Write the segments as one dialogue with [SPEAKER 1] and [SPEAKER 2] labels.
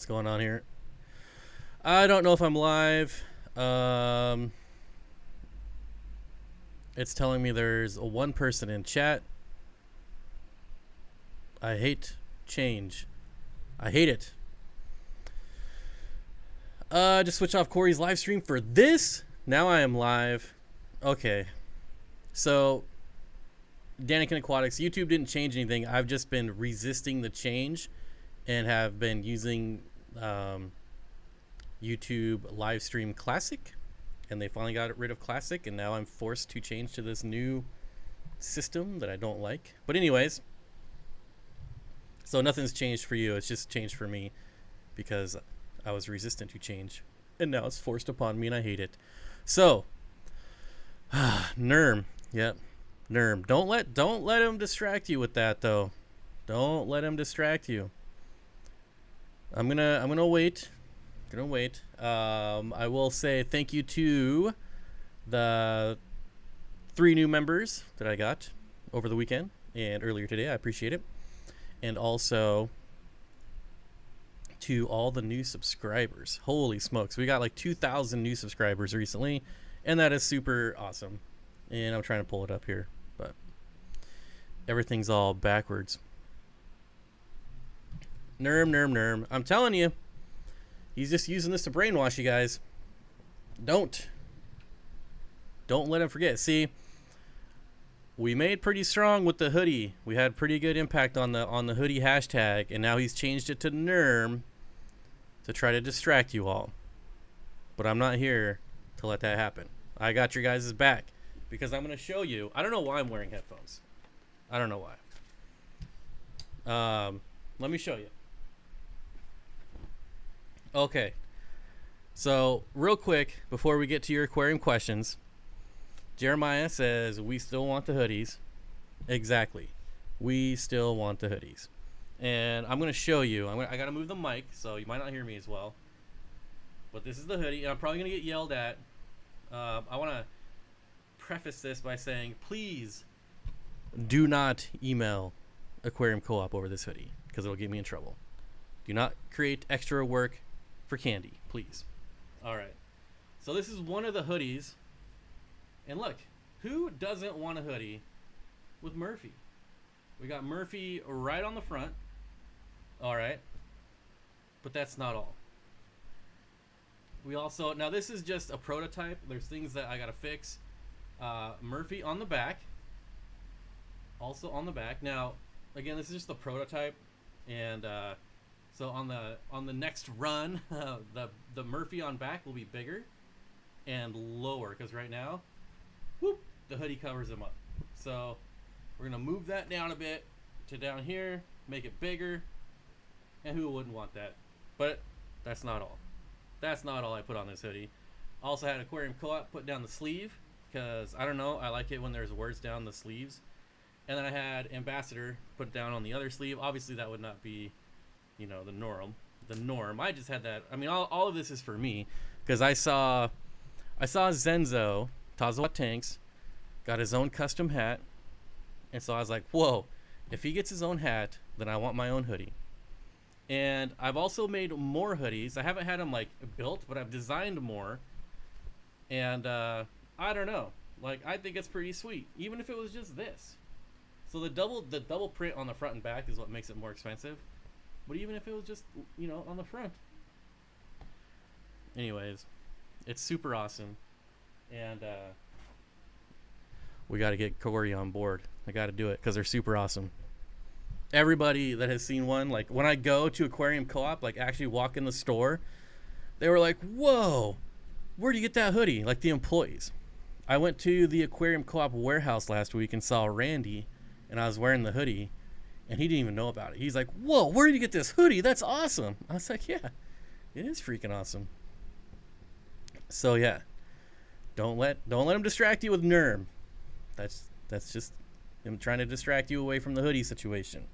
[SPEAKER 1] What's going on here? I don't know if I'm live. It's telling me there's one person in chat. I hate change. I hate it. Just switch off Corey's live stream for this. Now I am live. Okay. So, Janky Aquatics, YouTube didn't change anything. I've just been resisting the change and have been using YouTube live stream Classic, and they finally got rid of Classic, and now I'm forced to change to this new system that I don't like. But anyways, so nothing's changed for you. It's just changed for me because I was resistant to change, and now it's forced upon me, and I hate it. So, Nerm, yep, Nerm. Don't let him distract you with that though. Don't let him distract you. I'm gonna wait. I will say thank you to the 3 new members that I got over the weekend and earlier today. I appreciate it. And also to all the new subscribers. Holy smokes. We got like 2,000 new subscribers recently, and that is super awesome. And I'm trying to pull it up here, but everything's all backwards. Nerm. I'm telling you, he's just using this to brainwash you guys. Don't let him forget. See, we made pretty strong with the hoodie. We had pretty good impact on the hoodie hashtag, and now he's changed it to Nerm to try to distract you all. But I'm not here to let that happen. I got your guys' back because I'm going to show you. I don't know why I'm wearing headphones. I don't know why. Let me show you. Okay, so real quick before we get to your aquarium questions, Jeremiah says we still want the hoodies. Exactly, we still want the hoodies, and I'm gonna show you. I gotta move the mic, so you might not hear me as well. But this is the hoodie, and I'm probably gonna get yelled at. I want to preface this by saying, please do not email Aquarium Co-op over this hoodie because it'll get me in trouble. Do not create extra work for candy, please. All right, so this is one of the hoodies, and look, who doesn't want a hoodie with Murphy? We got Murphy right on the front. All right, but that's not all. We also, now this is just a prototype. There's things that I gotta fix. Murphy on the back, also on the back. Now again, this is just the prototype, and so on the next run, the Murphy on back will be bigger and lower, because right now, whoop, the hoodie covers him up. So we're gonna move that down a bit to down here, make it bigger, and who wouldn't want that? But that's not all. That's not all I put on this hoodie. Also had Aquarium Co-op put down the sleeve, because I don't know, I like it when there's words down the sleeves. And then I had Ambassador put it down on the other sleeve. Obviously that would not be, you know, the norm. I just had that. I mean, all of this is for me, because I saw Zenzo Tazawa Tanks got his own custom hat, and so I was like, whoa, if he gets his own hat, then I want my own hoodie. And I've also made more hoodies. I haven't had them like built, but I've designed more, and I don't know, like, I think it's pretty sweet, even if it was just this. So the double print on the front and back is what makes it more expensive. But even if it was just, you know, on the front. Anyways, it's super awesome. And we got to get Corey on board. I got to do it because they're super awesome. Everybody that has seen one, like when I go to Aquarium Co-op, like actually walk in the store, they were like, whoa, where do you get that hoodie? Like the employees. I went to the Aquarium Co-op warehouse last week and saw Randy, and I was wearing the hoodie. And he didn't even know about it. He's like, whoa, where did you get this hoodie? That's awesome. I was like, yeah, it is freaking awesome. So yeah, don't let him distract you with Nerm. That's just him trying to distract you away from the hoodie situation.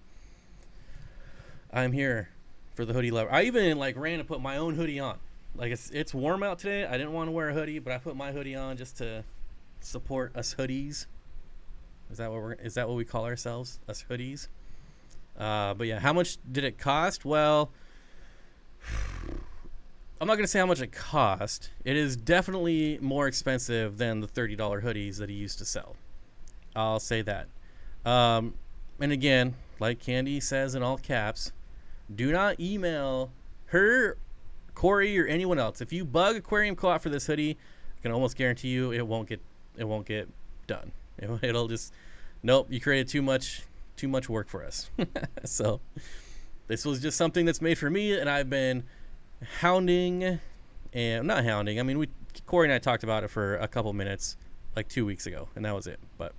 [SPEAKER 1] I'm here for the hoodie lover. I even like ran and put my own hoodie on. Like it's warm out today. I didn't want to wear a hoodie, but I put my hoodie on just to support us hoodies. Is that what we call ourselves? Us hoodies? But yeah, how much did it cost? Well, I'm not going to say how much it cost. It is definitely more expensive than the $30 hoodies that he used to sell. I'll say that. And again, like Candy says in all caps, do not email her, Corey, or anyone else. If you bug Aquarium Co-op for this hoodie, I can almost guarantee you it won't get done. It'll just, nope, you created too much work for us. So this was just something that's made for me, and I've been hounding, and not hounding. I mean, Corey and I talked about it for a couple minutes like 2 weeks ago, and that was it. But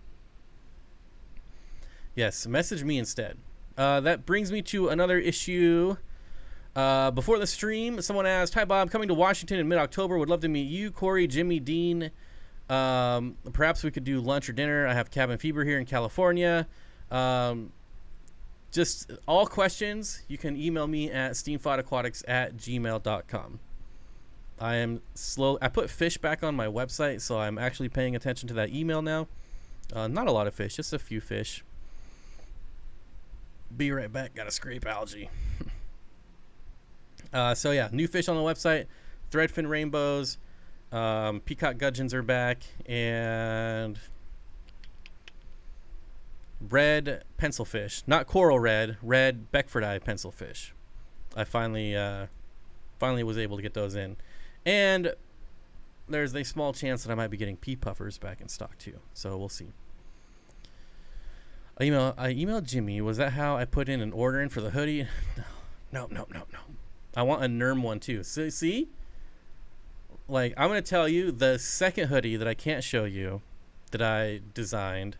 [SPEAKER 1] yes, message me instead. That brings me to another issue. Before the stream, someone asked, "Hi Bob, coming to Washington in mid-October. Would love to meet you, Corey, Jimmy, Dean. Perhaps we could do lunch or dinner. I have cabin fever here in California." Just all questions, you can email me at steenfottaquatics@gmail.com. I am slow. I put fish back on my website, so I'm actually paying attention to that email now. Not a lot of fish, just a few fish. Be right back. Gotta scrape algae. So yeah, new fish on the website. Threadfin rainbows. Peacock Gudgeons are back, and red pencilfish, not coral red Beckfordii pencilfish. I finally was able to get those in, and there's a small chance that I might be getting pea puffers back in stock too. So we'll see. I emailed Jimmy. Was that how I put in an order in for the hoodie? No. I want a NERM one too. So, see? Like, I'm going to tell you, the second hoodie that I can't show you that I designed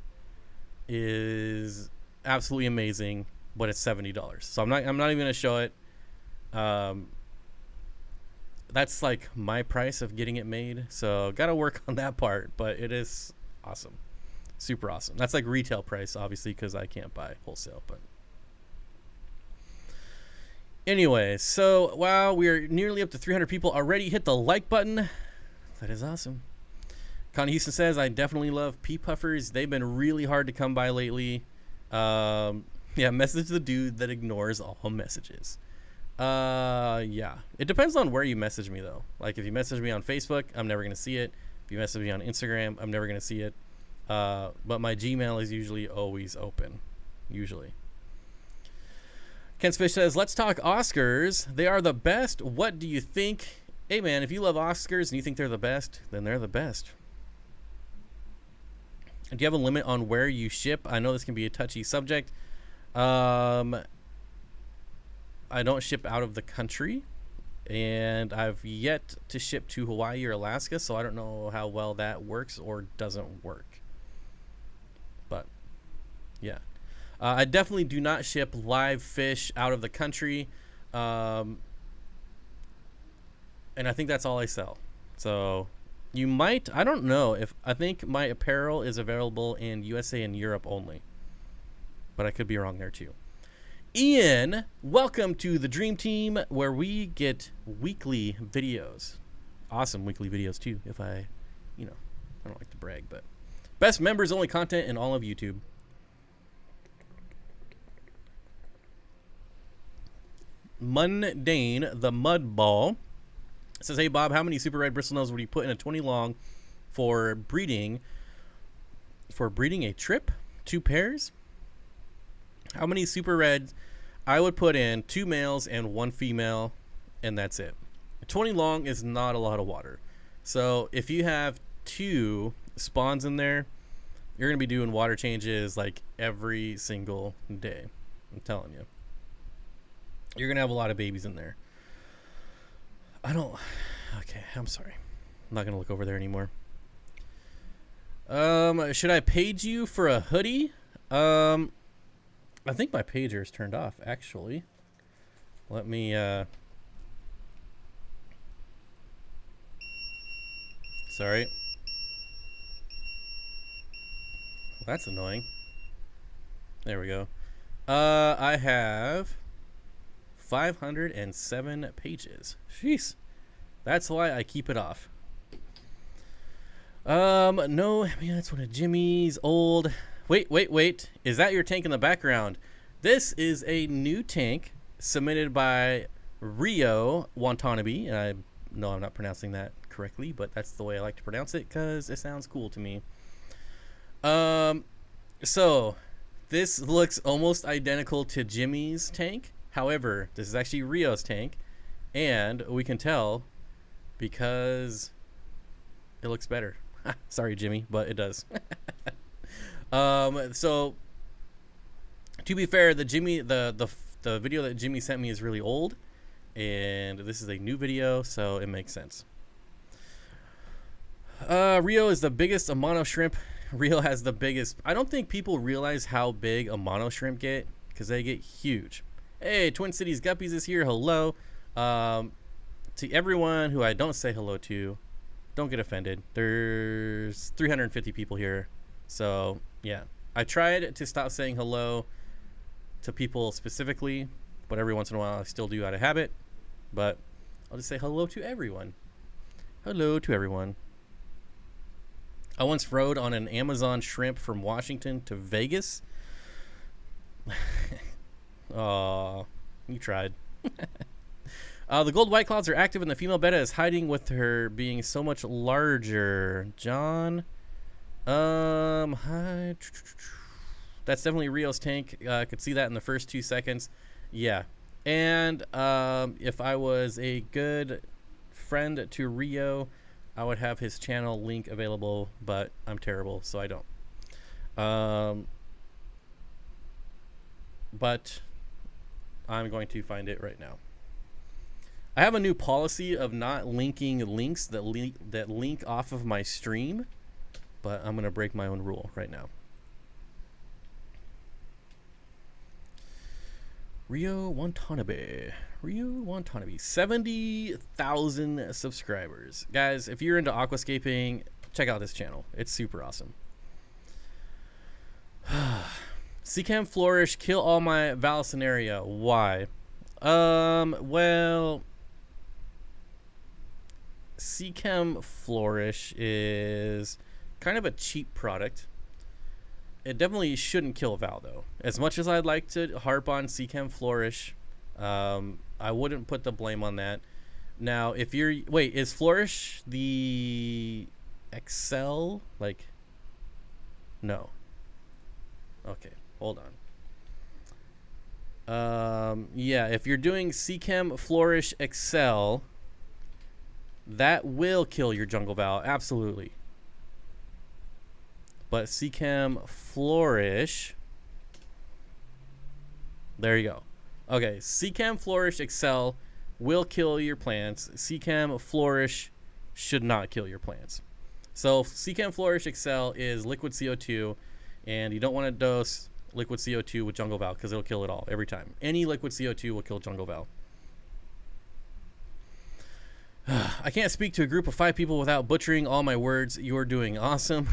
[SPEAKER 1] is absolutely amazing, but it's $70. So I'm not even going to show it. That's like my price of getting it made. So got to work on that part, but it is awesome. Super awesome. That's like retail price, obviously, because I can't buy wholesale, but anyway, so wow, we are nearly up to 300 people already. Hit the like button. That is awesome. Connie Houston says, I definitely love pea puffers. They've been really hard to come by lately. Yeah, message the dude that ignores all messages. Yeah, it depends on where you message me though. Like if you message me on Facebook, I'm never gonna see it. If you message me on Instagram, I'm never gonna see it. But my Gmail is usually always open. Usually. Ken's Fish says, let's talk Oscars. They are the best. What do you think? Hey, man, if you love Oscars and you think they're the best, then they're the best. Do you have a limit on where you ship? I know this can be a touchy subject. I don't ship out of the country, and I've yet to ship to Hawaii or Alaska, so I don't know how well that works or doesn't work. But, yeah. I definitely do not ship live fish out of the country. And I think that's all I sell. So you might, I don't know if, I think my apparel is available in USA and Europe only. But I could be wrong there too. Ian, welcome to the Dream Team where we get weekly videos. Awesome weekly videos too, if I don't like to brag, but best members only content in all of YouTube. Mundane, the mud ball, says, hey Bob, how many super red bristlenose would you put in a 20 long for breeding a trip? 2 pairs? How many super reds? I would put in 2 males and 1 female, and that's it. 20 long is not a lot of water. So if you have 2 spawns in there, you're going to be doing water changes like every single day. I'm telling you. You're going to have a lot of babies in there. Okay, I'm sorry. I'm not going to look over there anymore. Should I page you for a hoodie? I think my pager is turned off, actually. Let me, sorry. That's annoying. There we go. I have 507 pages. Jeez. That's why I keep it off. No, I mean, that's one of Jimmy's old... Wait. Is that your tank in the background? This is a new tank submitted by Rio Watanabe, and I know I'm not pronouncing that correctly, but that's the way I like to pronounce it because it sounds cool to me. So this looks almost identical to Jimmy's tank. However, this is actually Rio's tank, and we can tell because it looks better. Sorry, Jimmy, but it does. So to be fair, the video that Jimmy sent me is really old, and this is a new video, so it makes sense. Rio is the biggest a mono shrimp. Rio has the biggest. I don't think people realize how big a mono shrimp get because they get huge. Hey, Twin Cities Guppies is here. Hello. To everyone who I don't say hello to, don't get offended. There's 350 people here. So, yeah. I tried to stop saying hello to people specifically, but every once in a while I still do out of habit. But I'll just say hello to everyone. Hello to everyone. I once rode on an Amazon shrimp from Washington to Vegas. Aw, you tried. The gold white clouds are active and the female betta is hiding with her being so much larger. John, hi. That's definitely Rio's tank. I could see that in the first 2 seconds. Yeah. And if I was a good friend to Rio, I would have his channel link available, but I'm terrible, so I don't. But I'm going to find it right now. I have a new policy of not linking links that link off of my stream, but I'm going to break my own rule right now. Rio Watanabe. 70,000 subscribers. Guys, if you're into aquascaping, check out this channel. It's super awesome. Seachem Flourish, kill all my Val scenario. Why? Well, Seachem Flourish is kind of a cheap product. It definitely shouldn't kill Val, though. As much as I'd like to harp on Seachem Flourish, I wouldn't put the blame on that. Now, if you're... Wait, is Flourish the Excell? Like... No. Okay, hold on. Yeah, if you're doing Seachem Flourish Excell, that will kill your jungle Val, absolutely. But Seachem Flourish, there you go. Okay, Seachem Flourish Excell will kill your plants. Seachem Flourish should not kill your plants. So Seachem Flourish Excell is liquid CO2, and you don't want to dose liquid CO2 with jungle Val because it'll kill it all every time. Any liquid CO2 will kill jungle Val. I can't speak to a group of 5 people without butchering all my words. You're doing awesome.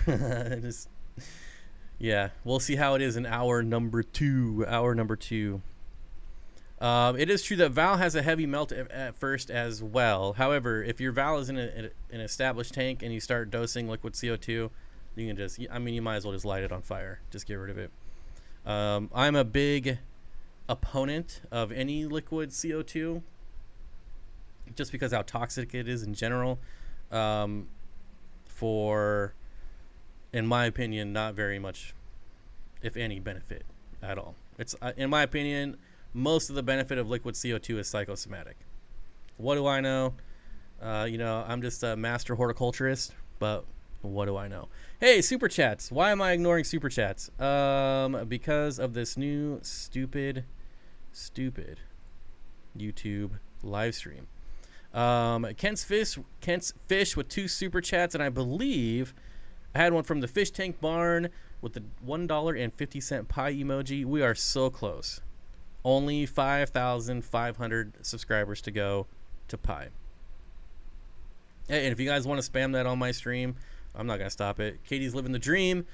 [SPEAKER 1] Yeah, we'll see how it is in hour number 2. It is true that Val has a heavy melt at first as well. However, if your Val is in an established tank and you start dosing liquid CO2, you can just, I mean, you might as well just light it on fire. Just get rid of it. I'm a big opponent of any liquid CO2. Just because how toxic it is in general, for, in my opinion, not very much, if any, benefit at all. It's in my opinion, most of the benefit of liquid CO2 is psychosomatic. What do I know? You know, I'm just a master horticulturist, but what do I know? Hey, super chats. Why am I ignoring super chats? Because of this new stupid YouTube live stream. Kent's Fish with 2 super chats, and I believe I had one from the Fish Tank Barn with the $1.50 pie emoji. We are so close. Only 5,500 subscribers to go to pie. Hey, and if you guys want to spam that on my stream, I'm not going to stop it. Katie's living the dream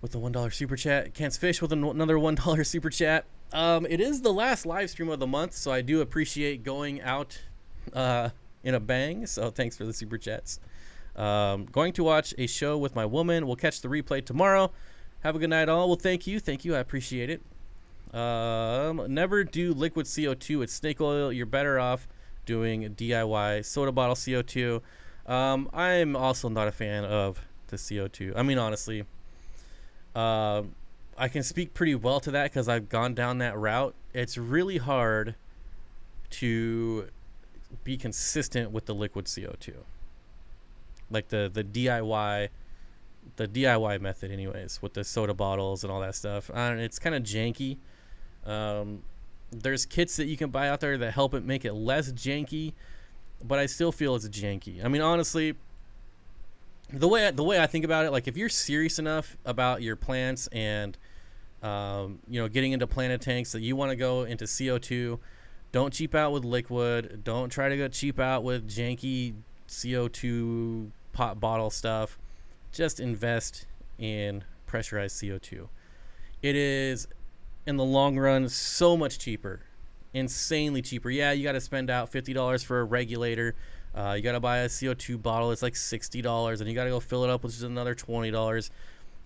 [SPEAKER 1] with the $1 super chat. Kent's Fish with another $1 super chat. It is the last live stream of the month, so I do appreciate going out in a bang, so thanks for the super chats. Going to watch a show with my woman. We'll catch the replay tomorrow. Have a good night all. Well, thank you, I appreciate it. Never do liquid CO2 with snake oil. You're better off doing DIY soda bottle CO2. I'm also not a fan of the CO2. I mean, honestly, I can speak pretty well to that because I've gone down that route. It's really hard to be consistent with the liquid CO2, like the DIY method, anyways, with the soda bottles and all that stuff. It's kind of janky. There's kits that you can buy out there that help it make it less janky, but I still feel it's janky. I mean, honestly, the way I think about it, like if you're serious enough about your plants and getting into planted tanks that you want to go into CO2, don't cheap out with liquid. Don't try to go cheap out with janky CO2 pot bottle stuff. Just invest in pressurized CO2. It is, in the long run, so much cheaper. Insanely cheaper. Yeah, you got to spend out $50 for a regulator. You got to buy a CO2 bottle. It's like $60, and you got to go fill it up, which is another $20.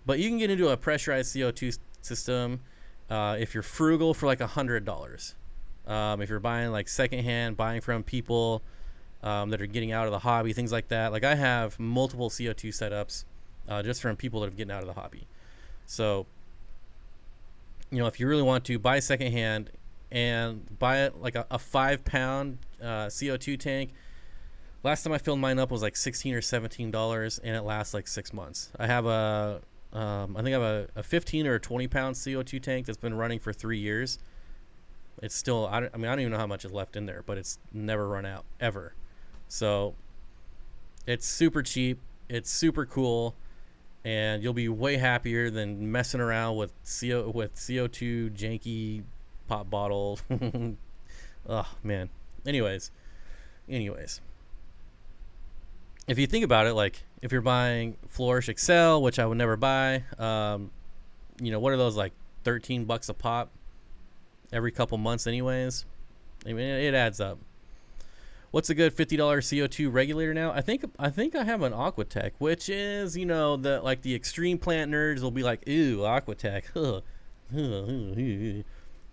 [SPEAKER 1] But you can get into a pressurized CO2 system if you're frugal for like $100. If you're buying like secondhand, buying from people that are getting out of the hobby, things like that. Like I have multiple CO2 setups just from people that are getting out of the hobby. So, if you really want to, buy secondhand and buy it like a 5-pound CO2 tank. Last time I filled mine up was like $16 or $17, and it lasts like 6 months. I have I think I have a 15 or a 20-pound CO2 tank that's been running for 3 years. It's still, I don't even know how much is left in there, but it's never run out ever. So it's super cheap. It's super cool. And you'll be way happier than messing around with CO2 janky pop bottle. Oh man. Anyways, if you think about it, like if you're buying Flourish Excell, which I would never buy, what are those, like $13 a pop every couple months anyways? I mean, it adds up. What's a good $50 CO2 regulator now? I think I have an Aquatech, which is, the extreme plant nerds will be like, ew, Aquatech.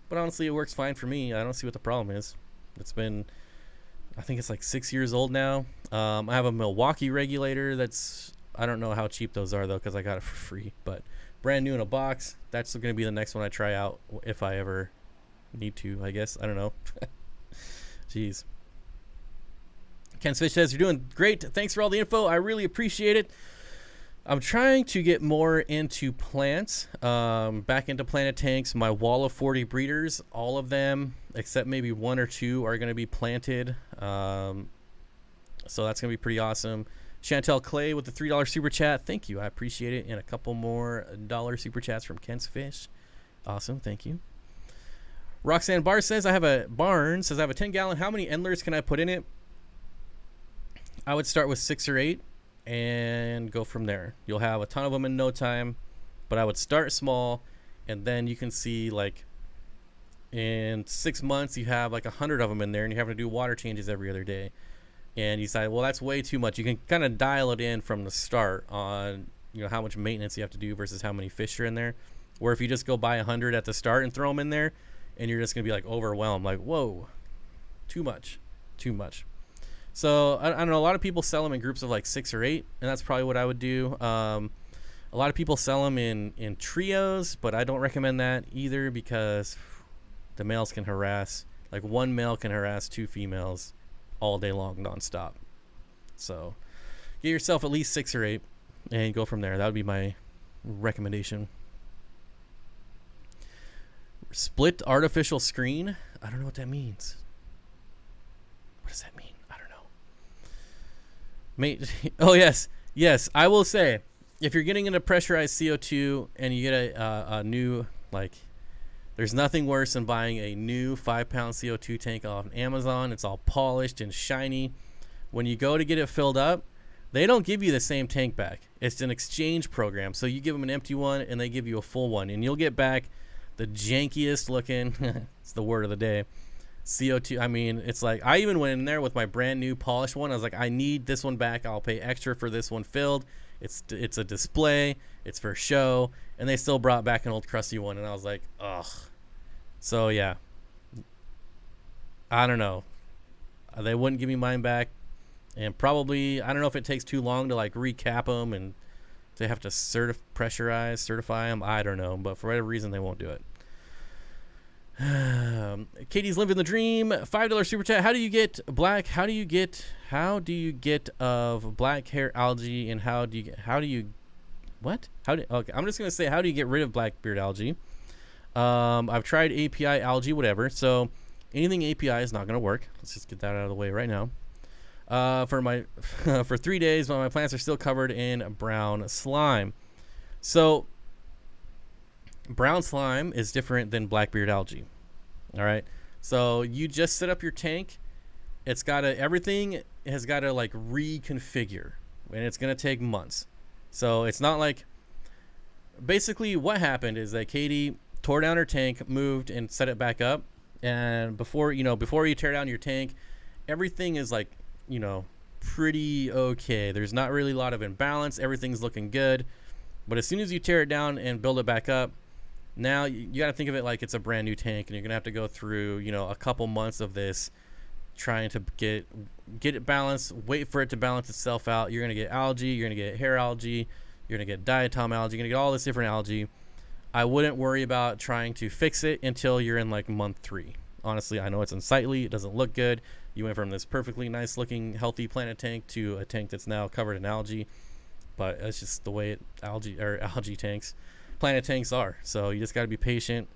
[SPEAKER 1] But honestly, it works fine for me. I don't see what the problem is. I think it's like 6 years old now. I have a Milwaukee regulator I don't know how cheap those are though, because I got it for free, but brand new in a box. That's going to be the next one I try out if I ever need to, I guess. I don't know. Jeez. Ken's Fish says, you're doing great. Thanks for all the info. I really appreciate it. I'm trying to get more into plants, back into planted tanks. My wall of 40 breeders, all of them, except maybe 1 or 2, are going to be planted. So that's going to be pretty awesome. Chantel Clay with the $3 super chat. Thank you. I appreciate it. And a couple more dollar super chats from Ken's Fish. Awesome. Thank you. Roxanne Barnes says, I have a 10-gallon. How many endlers can I put in it? I would start with 6 or 8 and go from there. You'll have a ton of them in no time, but I would start small, and then you can see, like, in 6 months you have like 100 of them in there, and you're having to do water changes every other day, and you decide, well, that's way too much. You can kind of dial it in from the start on how much maintenance you have to do versus how many fish are in there, where if you just go buy 100 at the start and throw them in there, and you're just gonna be like overwhelmed, like, whoa, too much. So I don't know. A lot of people sell them in groups of like 6 or 8, and that's probably what I would do. A lot of people sell them in trios, but I don't recommend that either because the males can harass. Like, one male can harass 2 females all day long, nonstop. So get yourself at least 6 or 8 and go from there. That would be my recommendation. Split artificial screen. I don't know what that means. What does that mean? Oh, yes. I will say, if you're getting into pressurized CO2 and you get a new, like, there's nothing worse than buying a new 5-pound CO2 tank off Amazon. It's all polished and shiny. When you go to get it filled up, they don't give you the same tank back. It's an exchange program. So you give them an empty one and they give you a full one, and you'll get back the jankiest looking, it's the word of the day, CO2. I mean, it's like, I even went in there with my brand new polished one. I was like, I need this one back. I'll pay extra for this one filled. It's a display. It's for show. And they still brought back an old crusty one. And I was like, ugh, So yeah, I don't know. They wouldn't give me mine back, and probably I don't know if it takes too long to like recap them and they have to certify them. I don't know, but for whatever reason they won't do it. Katie's living the dream. $5 super chat. How do you get of black hair algae, and okay, I'm just gonna say, how do you get rid of black beard algae? I've tried API algae, whatever. So anything API is not gonna work. Let's just get that out of the way right now. For 3 days while my plants are still covered in brown slime. So brown slime is different than blackbeard algae. All right. So you just set up your tank. Everything has got to like reconfigure, and it's going to take months. So it's not like, basically what happened is that Katie tore down her tank, moved and set it back up. And before you tear down your tank, everything is like, pretty okay. There's not really a lot of imbalance. Everything's looking good. But as soon as you tear it down and build it back up, now you got to think of it like it's a brand new tank, and you're going to have to go through, a couple months of this trying to get it balanced, wait for it to balance itself out. You're going to get algae, you're going to get hair algae, you're going to get diatom algae, you're going to get all this different algae. I wouldn't worry about trying to fix it until you're in like month 3. Honestly, I know it's unsightly. It doesn't look good. You went from this perfectly nice looking, healthy planted tank to a tank that's now covered in algae. But it's just the way algae tanks, planted tanks are. So you just got to be patient.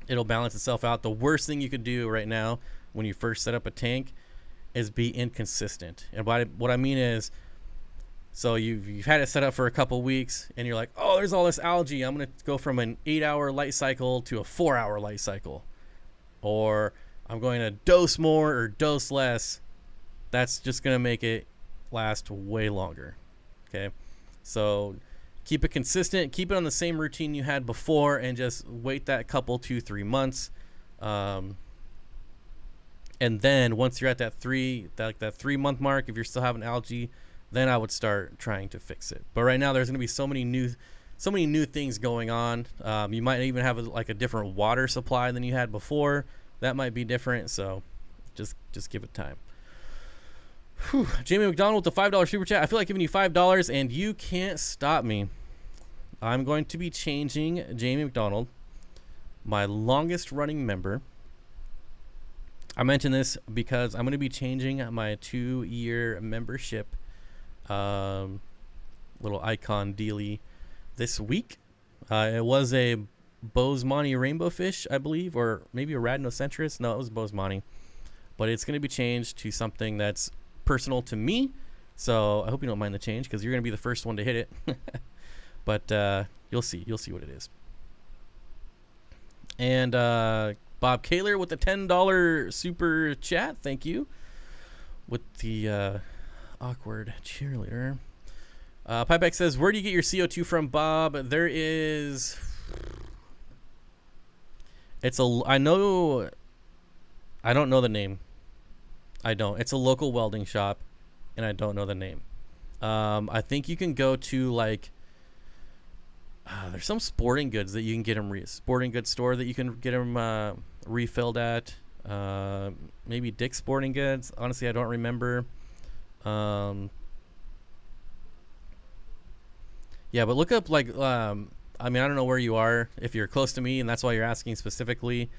[SPEAKER 1] It'll balance itself out. The worst thing you could do right now when you first set up a tank is be inconsistent. And what I mean is, so you've had it set up for a couple weeks, and you're like, oh, there's all this algae. I'm going to go from an 8-hour light cycle to a 4-hour light cycle. Or I'm going to dose more or dose less. That's just going to make it last way longer. Okay. So keep it consistent, keep it on the same routine you had before, and just wait that couple 2-3 months. And then once you're at that 3-month mark, if you're still having algae, then I would start trying to fix it. But right now there's going to be so many new things going on. You might even have a different water supply than you had before. That might be different. So just give it time. Whew. Jamie McDonald with the $5 super chat. I feel like giving you $5 and you can't stop me. I'm going to be changing, Jamie McDonald, my longest running member. I mentioned this because I'm going to be changing my 2-year membership little icon dealy this week. It was a Bosemani rainbow fish, I believe, or maybe a Radnocentris. No, it was Bosemani. But it's going to be changed to something that's personal to me. So I hope you don't mind the change, because you're going to be the first one to hit it. But you'll see what it is. And Bob Kaler with the $10 super chat. Thank you. With the awkward cheerleader. Pipeback says, where do you get your CO2 from, Bob? There is... I don't know the name. I don't. It's a local welding shop, and I don't know the name. I think you can go to there's some sporting goods that you can get them sporting goods store that you can get them refilled at. Maybe Dick's Sporting Goods. Honestly, I don't remember. Yeah, but look up I don't know where you are, if you're close to me, and that's why you're asking specifically.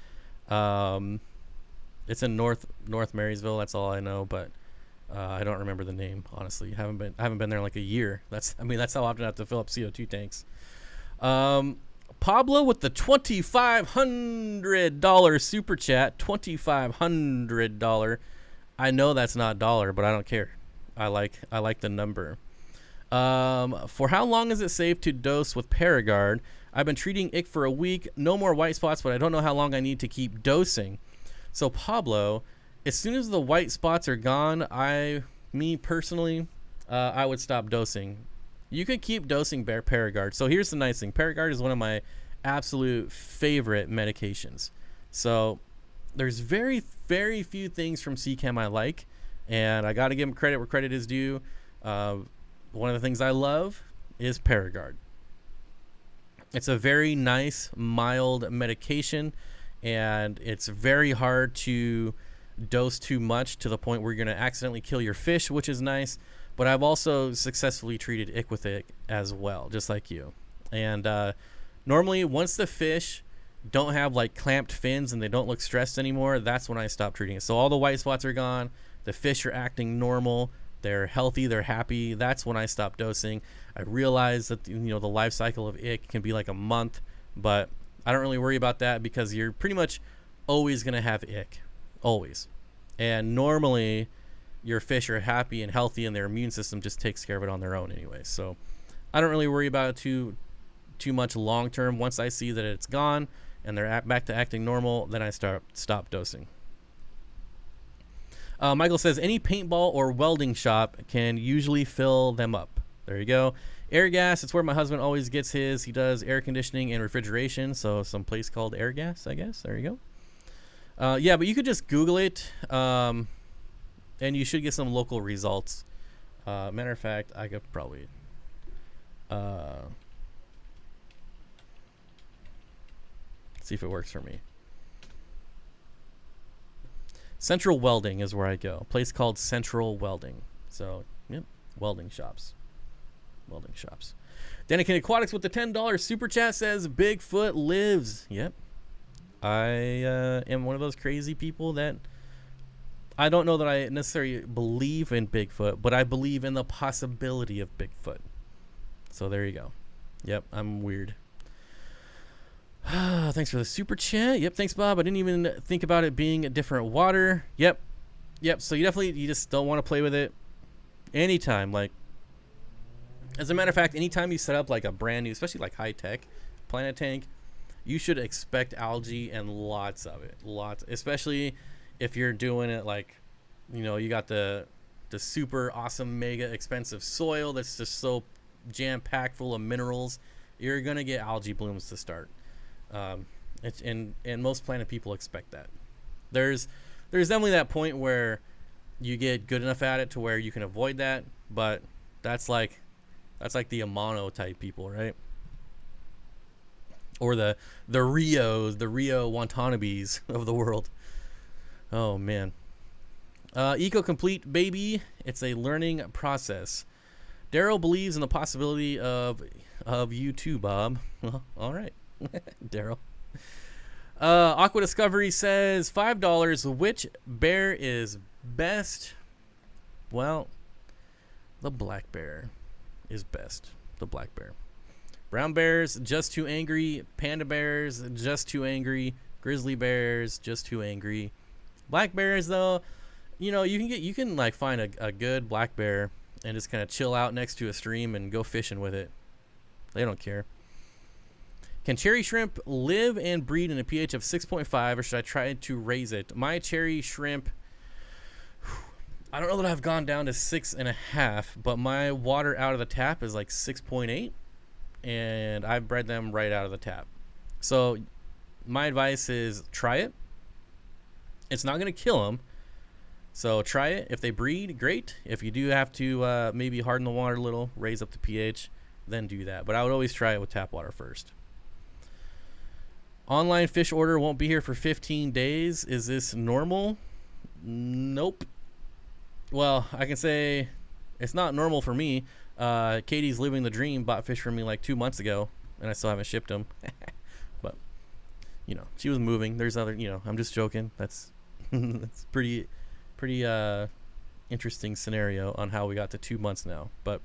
[SPEAKER 1] It's in North Marysville. That's all I know, but I don't remember the name, honestly. I haven't been there in like a year. That's how often I have to fill up CO2 tanks. Pablo with the $2,500 super chat. $2,500. I know that's not dollar, but I don't care. I like the number. For how long is it safe to dose with Paraguard? I've been treating ick for a week. No more white spots, but I don't know how long I need to keep dosing. So Pablo, as soon as the white spots are gone, me personally, I would stop dosing. You could keep dosing Paraguard. So here's the nice thing. Paraguard is one of my absolute favorite medications. So there's very, very few things from Seachem I like, and I got to give them credit where credit is due. One of the things I love is Paraguard. It's a very nice, mild medication. and it's very hard to dose too much to the point where you're going to accidentally kill your fish, which is nice. But I've also successfully treated ick with it as well, just like you. And normally once the fish don't have like clamped fins and they don't look stressed anymore, that's when I stop treating it. So all the white spots are gone, the fish are acting normal, they're healthy, they're happy. That's when I stop dosing. I realize that, you know, the life cycle of ick can be like a month, but I don't really worry about that because you're pretty much always going to have ick, always. And normally your fish are happy and healthy and their immune system just takes care of it on their own anyway. So I don't really worry about it too much long term. Once I see that it's gone and they're back to acting normal, then I stop dosing. Michael says any paintball or welding shop can usually fill them up. There you go. Air gas, it's where my husband always gets his. He does air conditioning and refrigeration, so some place called Air Gas, I guess. There you go. Yeah, but you could just Google it, and you should get some local results. Matter of fact, I could probably see if it works for me. Central Welding is where I go. A place called Central Welding. So, yep, welding shops. Welding shops. Danikin Aquatics with the $10 super chat says Bigfoot lives. Yep. I am one of those crazy people that I don't know that I necessarily believe in Bigfoot, but I believe in the possibility of Bigfoot. So there you go. Yep, I'm weird. Thanks for the super chat. Yep, thanks, Bob. I didn't even think about it being a different water. Yep. So you just don't want to play with it anytime. Like, as a matter of fact, anytime you set up like a brand new, especially like high tech planet tank, you should expect algae and lots of it. Lots, especially if you're doing it like, you know, you got the super awesome, mega expensive soil that's just so jam packed full of minerals. You're gonna get algae blooms to start. And most planet people expect that. There's definitely that point where you get good enough at it to where you can avoid that, but that's like the Amano type people, right? Or the Rio Watanabes of the world. Oh man. Eco Complete baby, it's a learning process. Daryl believes in the possibility of you too, Bob. Well, all right. Daryl. Aqua Discovery says $5. Which bear is best? Well, the black bear is best. The black bear. Brown bears just too angry. Panda bears just too angry. Grizzly bears just too angry. Black bears though, you know, you can like find a good black bear and just kind of chill out next to a stream and go fishing with it. They don't care. Can cherry shrimp live and breed in a pH of 6.5, or should I try to raise it? My cherry shrimp, I don't know that I've gone down to 6.5, but my water out of the tap is like 6.8, and I've bred them right out of the tap. So my advice is try it. It's not going to kill them, so try it. If they breed, great. If you do have to maybe harden the water a little, raise up the pH, then do that. But I would always try it with tap water first. Online fish order won't be here for 15 days. Is this normal? Nope. Well, I can say it's not normal for me. Katie's living the dream, bought fish from me like 2 months ago, and I still haven't shipped them. But, you know, she was moving. There's other, you know, I'm just joking. That's that's pretty interesting scenario on how we got to 2 months now. But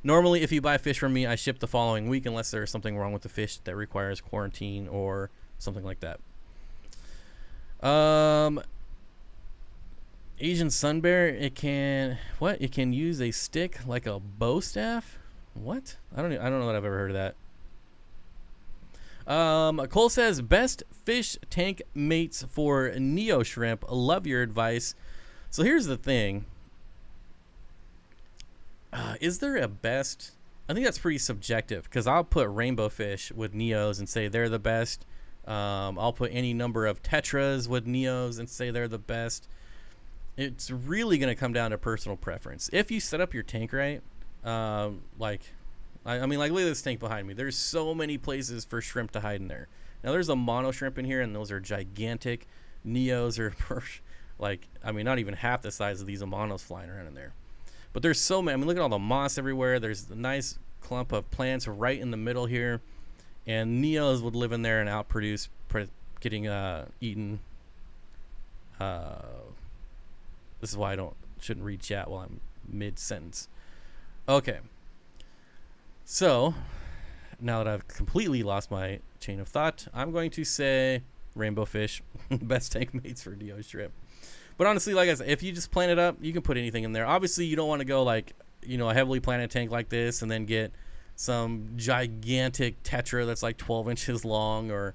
[SPEAKER 1] normally, if you buy fish from me, I ship the following week unless there's something wrong with the fish that requires quarantine or something like that. Asian sun bear, it can use a stick like a bow staff. What? I don't know that I've ever heard of that. Cole says best fish tank mates for Neo shrimp. Love your advice. So here's the thing. Is there a best? I think that's pretty subjective because I'll put rainbow fish with Neos and say they're the best. I'll put any number of tetras with Neos and say they're the best. It's really going to come down to personal preference. If you set up your tank right, I mean, look at this tank behind me. There's so many places for shrimp to hide in there. Now there's a mono shrimp in here, and those are gigantic. Neos are like, I mean, not even half the size of these Amanos flying around in there. But there's so many. I mean, look at all the moss everywhere. There's a nice clump of plants right in the middle here, and Neos would live in there and outproduce, getting eaten. This is why I shouldn't read chat while I'm mid-sentence. Okay. So, now that I've completely lost my chain of thought, I'm going to say rainbow fish, best tank mates for Neo shrimp. But honestly, like I said, if you just plant it up, you can put anything in there. Obviously, you don't want to go like, a heavily planted tank like this and then get some gigantic tetra that's like 12 inches long, or,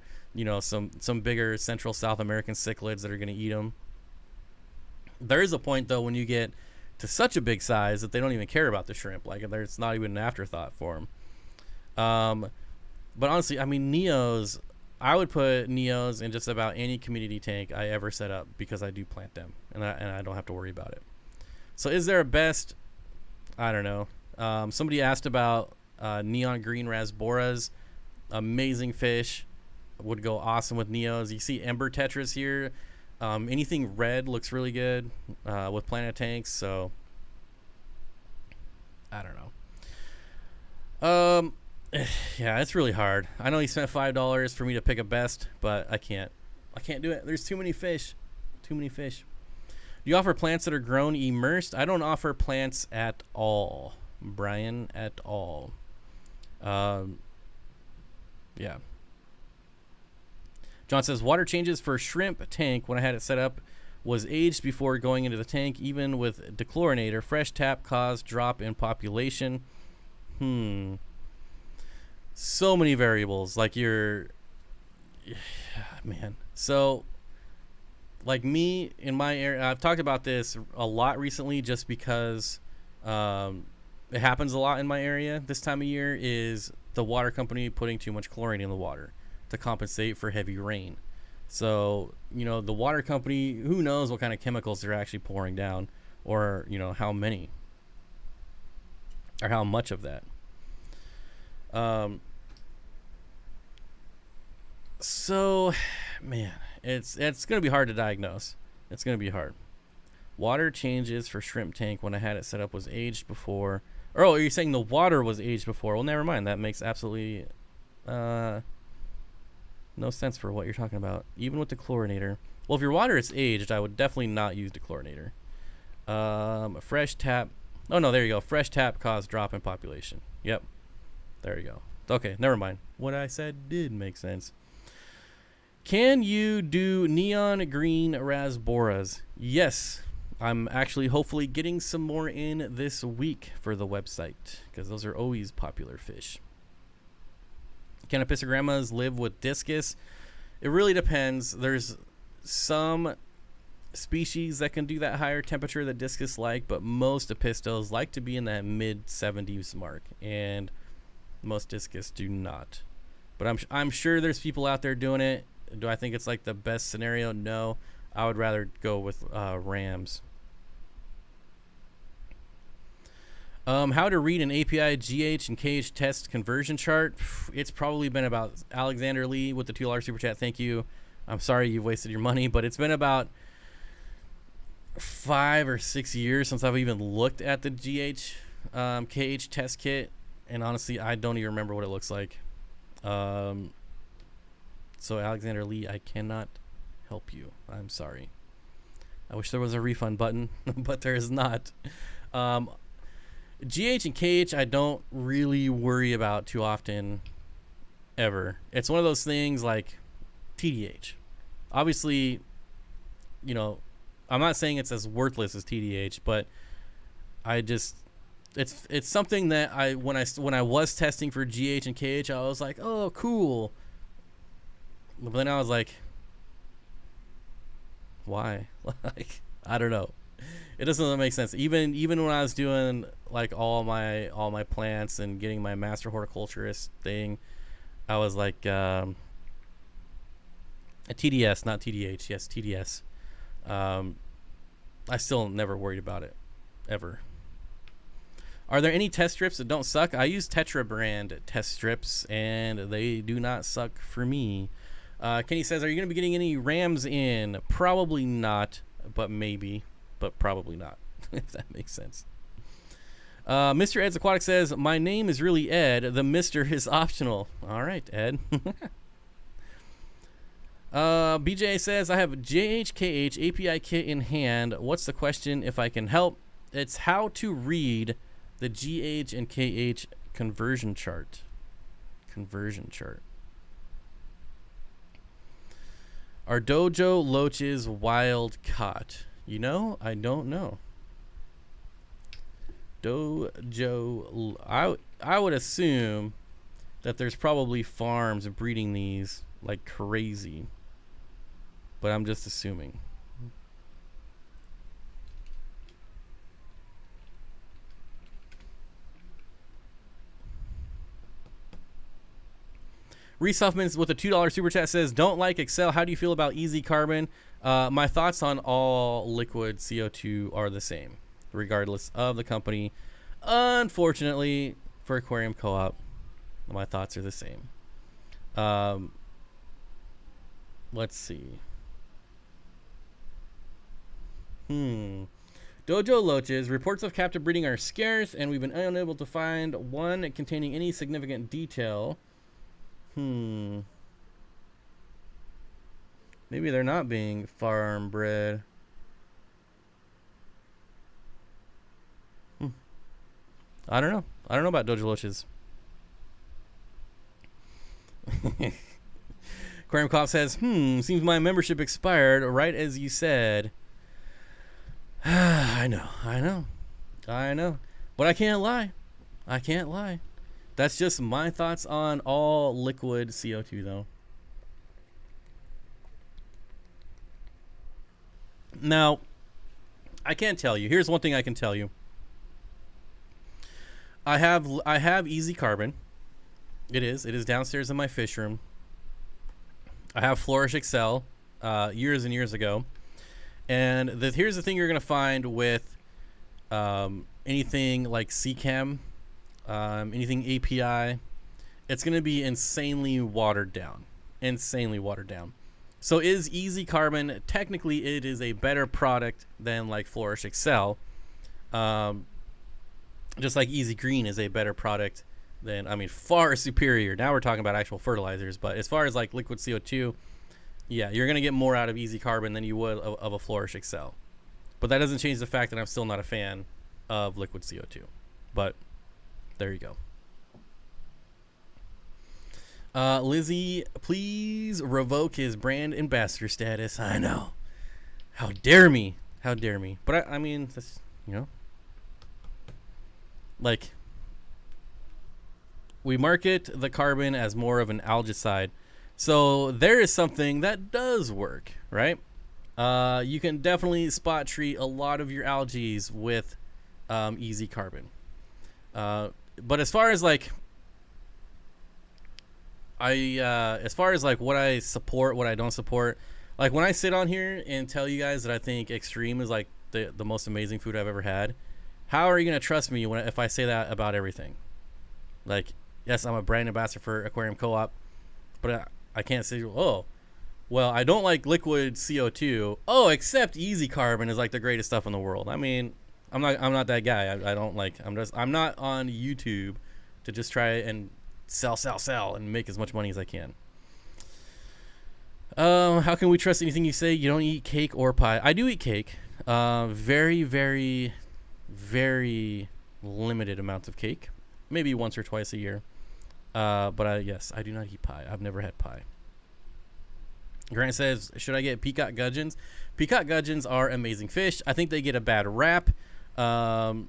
[SPEAKER 1] some bigger Central South American cichlids that are going to eat them. There is a point, though, when you get to such a big size that they don't even care about the shrimp. Like, it's not even an afterthought for them. But honestly, I mean, Neos, I would put Neos in just about any community tank I ever set up because I do plant them, and I don't have to worry about it. So is there a best? I don't know. Somebody asked about neon green rasboras. Amazing fish. Would go awesome with Neos. You see ember tetras here. Anything red looks really good with planted tanks. So I don't know. Yeah, it's really hard. I know he spent $5 for me to pick a best, but I can't do it. There's too many fish. Do you offer plants that are grown immersed? I don't offer plants at all, Brian, at all. Yeah. John says, water changes for shrimp tank when I had it set up was aged before going into the tank. Even with dechlorinator, fresh tap caused drop in population. So many variables. Like man. So, like me, in my area, I've talked about this a lot recently just because it happens a lot in my area this time of year, is the water company putting too much chlorine in the water to compensate for heavy rain. So, the water company, who knows what kind of chemicals they're actually pouring down, or, how many or how much of that. So, man, it's going to be hard to diagnose. It's going to be hard. Water changes for shrimp tank when I had it set up was aged before. Oh, are you saying the water was aged before? Well, never mind. That makes absolutely no sense for what you're talking about. Even with the chlorinator. Well, if your water is aged, I would definitely not use the chlorinator. Fresh tap. Oh, no, there you go. Fresh tap caused drop in population. Yep. There you go. Okay, never mind. What I said did make sense. Can you do neon green rasboras? Yes. I'm actually hopefully getting some more in this week for the website, because those are always popular fish. Can episogrammas live with discus? It really depends. There's some species that can do that higher temperature that discus like, but most epistos like to be in that mid 70s mark, and most discus do not. But I'm sure there's people out there doing it. Do I think it's like the best scenario? No. I would rather go with rams. How to read an API GH and KH test conversion chart? It's probably been about, Alexander Lee with the $2 super chat. Thank you. I'm sorry you've wasted your money, but it's been about 5 or 6 years since I've even looked at the GH KH test kit, and honestly, I don't even remember what it looks like. So Alexander Lee, I cannot help you. I'm sorry. I wish there was a refund button, but there is not. GH and KH I don't really worry about too often, ever. It's one of those things like TDH. Obviously, I'm not saying it's as worthless as TDH, but I just, it's something that when I was testing for GH and KH, I was like, oh, cool. But then I was like, why? Like, I don't know. It doesn't make sense. Even when I was doing like all my plants and getting my master horticulturist thing, I was like a TDS, not TDH. Yes, TDS. I still never worried about it, ever. Are there any test strips that don't suck? I use Tetra brand test strips, and they do not suck for me. Kenny says, are you going to be getting any rams in? Probably not, but maybe. But probably not, if that makes sense. Mr. Ed's Aquatic says, my name is really Ed. The Mr. is optional. All right, Ed. BJ says, I have JHKH API kit in hand. What's the question if I can help? It's how to read the GH and KH conversion chart. Are dojo loaches wild caught? You know, I don't know. I would assume that there's probably farms breeding these like crazy, but I'm just assuming. Reese Huffman with a $2 super chat says, don't like Excell. How do you feel about easy carbon? My thoughts on all liquid CO2 are the same, regardless of the company. Unfortunately, for Aquarium Co-op, my thoughts are the same. Let's see. Dojo loaches. Reports of captive breeding are scarce, and we've been unable to find one containing any significant detail. Maybe they're not being farm bred. I don't know. I don't know about dojo loaches. Aquarium Cop says, seems my membership expired right as you said. I know. But I can't lie. That's just my thoughts on all liquid CO2, though. Now, I can't tell you. Here's one thing I can tell you. I have easy carbon. It is downstairs in my fish room. I have Flourish Excell years and years ago. And here's the thing you're going to find with anything like Seachem, anything API, it's going to be insanely watered down. So is easy carbon, technically it is a better product than like Flourish Excell. Just like Easy Green is a better product than, far superior. Now we're talking about actual fertilizers, but as far as like liquid CO2, yeah, you're going to get more out of Easy Carbon than you would of a Flourish Excell. But that doesn't change the fact that I'm still not a fan of liquid CO2. But there you go. Lizzie, please revoke his brand ambassador status. I know. How dare me. But that's, like, we market the carbon as more of an algicide. So there is something that does work, right? You can definitely spot treat a lot of your algae with easy carbon. But as far as like what I support, what I don't support, like when I sit on here and tell you guys that I think Extreme is like the most amazing food I've ever had, how are you going to trust me if I say that about everything? Like, yes, I'm a brand ambassador for Aquarium Co-op, but I can't say, oh, well, I don't like liquid CO2. Oh, except easy carbon is like the greatest stuff in the world. I'm not that guy. I'm not on YouTube to just try and sell and make as much money as I can. How can we trust anything you say? You don't eat cake or pie. I do eat cake. Very, very, very limited amounts of cake. Maybe once or twice a year. But yes, I do not eat pie. I've never had pie. Grant says, should I get Peacock Gudgeons? Peacock Gudgeons are amazing fish. I think they get a bad rap. I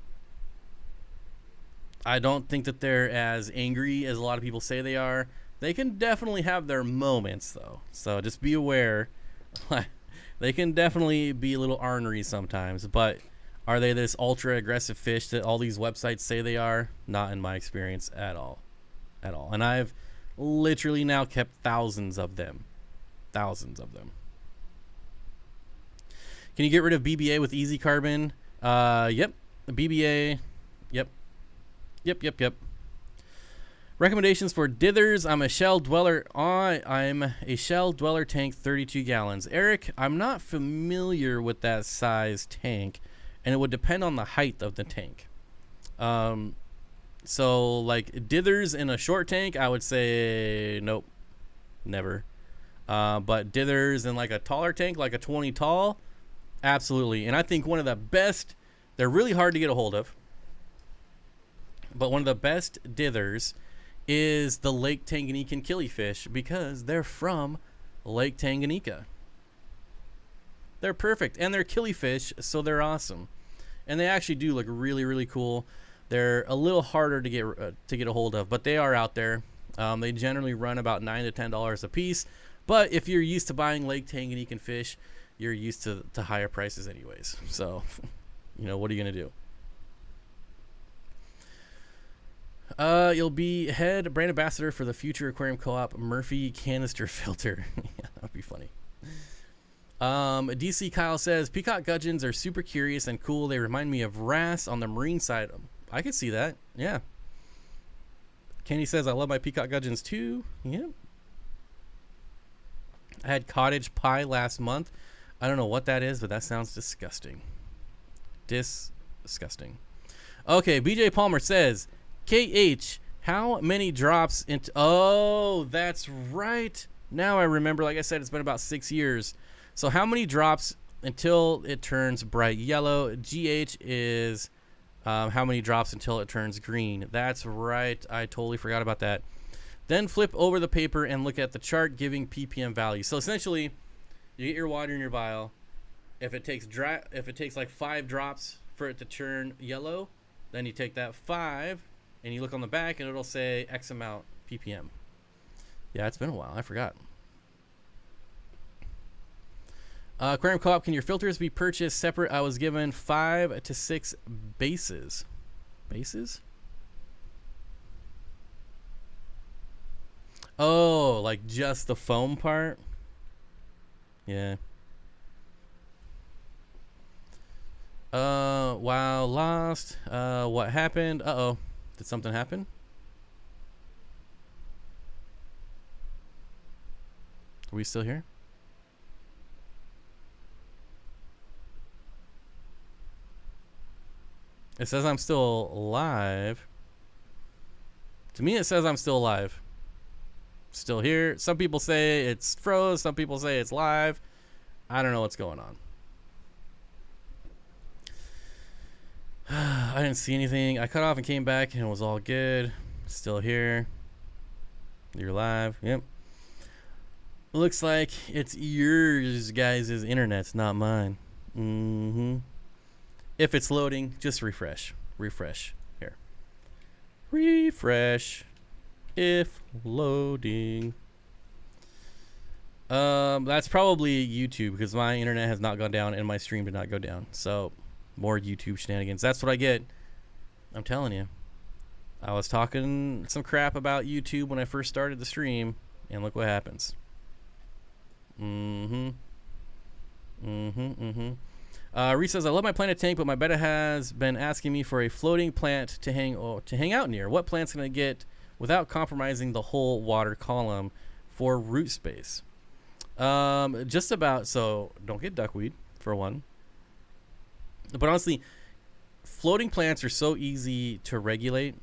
[SPEAKER 1] don't think that they're as angry as a lot of people say they are. They can definitely have their moments, though. So just be aware. They can definitely be a little ornery sometimes. But are they this ultra-aggressive fish that all these websites say they are? Not in my experience at all. And I've literally now kept thousands of them. Can you get rid of BBA with easy carbon? Yep. BBA. Yep. Recommendations for dithers. I'm a shell dweller tank, 32 gallons. Eric, I'm not familiar with that size tank, and it would depend on the height of the tank. So like dithers in a short tank, I would say nope, never. But dithers in like a taller tank, like a 20 tall, absolutely. And I think one of the best, they're really hard to get a hold of, but one of the best dithers is the Lake Tanganyika killifish, because they're from Lake Tanganyika. They're perfect, and they're killifish, so they're awesome. And they actually do look really, really cool. They're a little harder to get a hold of, but they are out there. They generally run about $9 to $10 a piece. But if you're used to buying Lake Tanganyika fish, you're used to higher prices anyways. So, what are you gonna do? You'll be head brand ambassador for the future aquarium co-op Murphy canister filter. Yeah, that would be funny. DC Kyle says Peacock Gudgeons are super curious and cool. They remind me of wrasse on the marine side. I could see that. Yeah. Kenny says I love my Peacock Gudgeons too. Yeah. I had cottage pie last month. I don't know what that is, but that sounds disgusting. Disgusting. Okay, BJ Palmer says, KH, how many drops into... Oh, that's right. Now I remember. Like I said, it's been about 6 years. So how many drops until it turns bright yellow? GH is how many drops until it turns green. That's right. I totally forgot about that. Then flip over the paper and look at the chart giving ppm value. So essentially, you get your water in your vial. If it takes like 5 drops for it to turn yellow, then you take that 5 and you look on the back and it'll say X amount ppm. Yeah, it's been a while. I forgot. Aquarium Co-op, can your filters be purchased separate? I was given 5 to 6 bases. Bases? Oh, like just the foam part? Yeah. Wow, lost. What happened? Uh-oh. Did something happen? Are we still here? It says I'm still live. To me, it says I'm still live. Still here. Some people say it's froze. Some people say it's live. I don't know what's going on. I didn't see anything. I cut off and came back and it was all good. Still here. You're live. Yep. Looks like it's yours guys' internet's not mine. If it's loading, just refresh. Refresh. Here. Refresh. If loading. That's probably YouTube because my internet has not gone down and my stream did not go down. So, more YouTube shenanigans. That's what I get. I'm telling you. I was talking some crap about YouTube when I first started the stream, and look what happens. Reese says, I love my planted tank, but my betta has been asking me for a floating plant to hang out near. What plants can I get without compromising the whole water column for root space? Just about. So don't get duckweed for one. But honestly, floating plants are so easy to regulate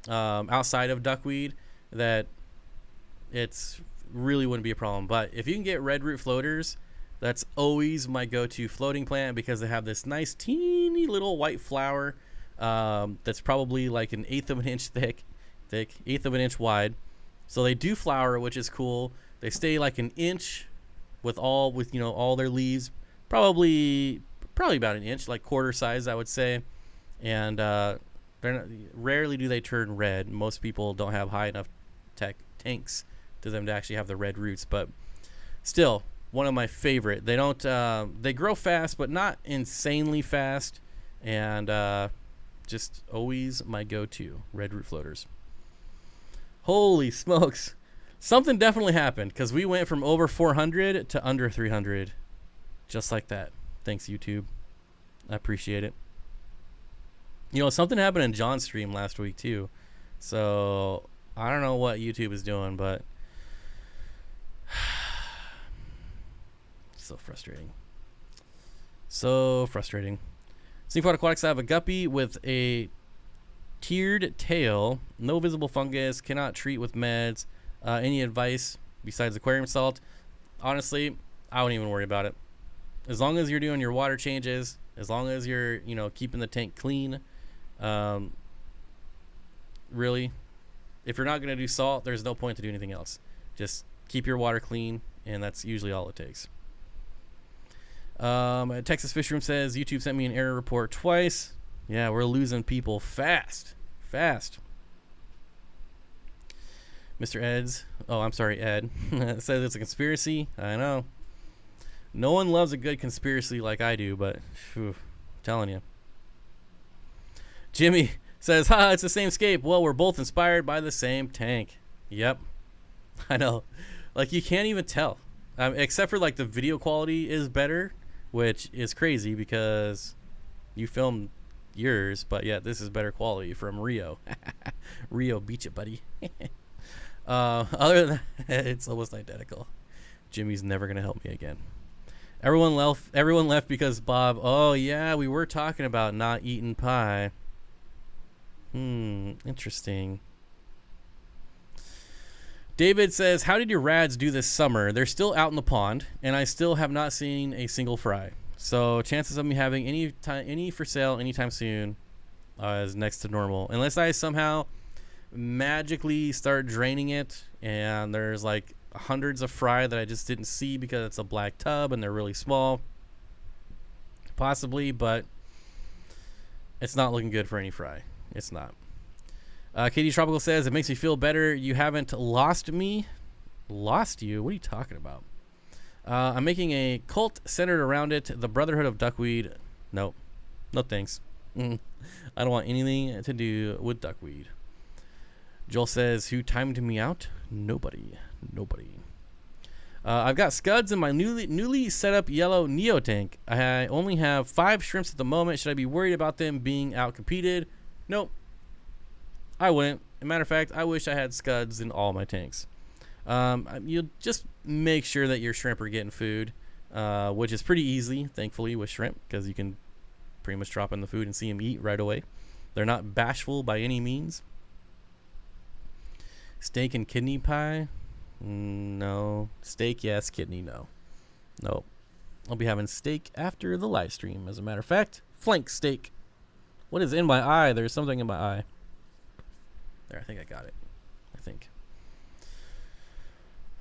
[SPEAKER 1] outside of duckweed that it's really wouldn't be a problem. But if you can get red root floaters, that's always my go-to floating plant because they have this nice teeny little white flower that's probably like an eighth of an inch thick, eighth of an inch wide. So they do flower, which is cool. They stay like an inch with all their leaves, probably about an inch, like quarter size, I would say. And rarely do they turn red. Most people don't have high enough tanks to them to actually have the red roots, but still one of my favorite. They don't they grow fast, but not insanely fast, and just always my go-to red root floaters. Holy smokes, something definitely happened because we went from over 400 to under 300 just like that. Thanks, YouTube. I appreciate it. Something happened in John's stream last week too. So I don't know what YouTube is doing, but so frustrating. So frustrating. Steenfott Aquatics have a guppy with a tiered tail, no visible fungus, cannot treat with meds. Any advice besides aquarium salt? Honestly, I wouldn't even worry about it. As long as you're doing your water changes, as long as you're, keeping the tank clean, really, if you're not going to do salt, there's no point to do anything else. Just keep your water clean, and that's usually all it takes. Texas Fish Room says, YouTube sent me an error report twice. Yeah, we're losing people fast. Mr. Ed says it's a conspiracy. I know. No one loves a good conspiracy like I do, but I'm telling you. Jimmy says, it's the same scape. Well, we're both inspired by the same tank. Yep. I know. Like, you can't even tell. Except for, like, the video quality is better, which is crazy because you filmed yours, but yeah, this is better quality from Rio. Rio beat you, buddy. Other than that, it's almost identical. Jimmy's never going to help me again. Everyone left because Bob, oh yeah, we were talking about not eating pie. Interesting. David says, how did your rads do this summer? They're still out in the pond, and I still have not seen a single fry. So chances of me having any for sale anytime soon is next to normal. Unless I somehow magically start draining it, and there's like hundreds of fry that I just didn't see because it's a black tub and they're really small. Possibly, but it's not looking good for any fry. It's not. Katie Tropical says, it makes me feel better. You haven't lost me. Lost you? What are you talking about? I'm making a cult centered around it. The Brotherhood of Duckweed. Nope. No thanks. I don't want anything to do with duckweed. Joel says, who timed me out? Nobody. I've got scuds in my newly set up yellow Neo tank. I only have 5 shrimps at the moment. Should I be worried about them being out competed? Nope. I wouldn't. As a matter of fact, I wish I had scuds in all my tanks. You'll just make sure that your shrimp are getting food, which is pretty easy, thankfully, with shrimp, because you can pretty much drop in the food and see them eat right away. They're not bashful by any means. Steak and kidney pie? No. Steak, yes. Kidney, no. Nope. I'll be having steak after the live stream, as a matter of fact. Flank steak. What is in my eye? There's something in my eye. There, I think I got it.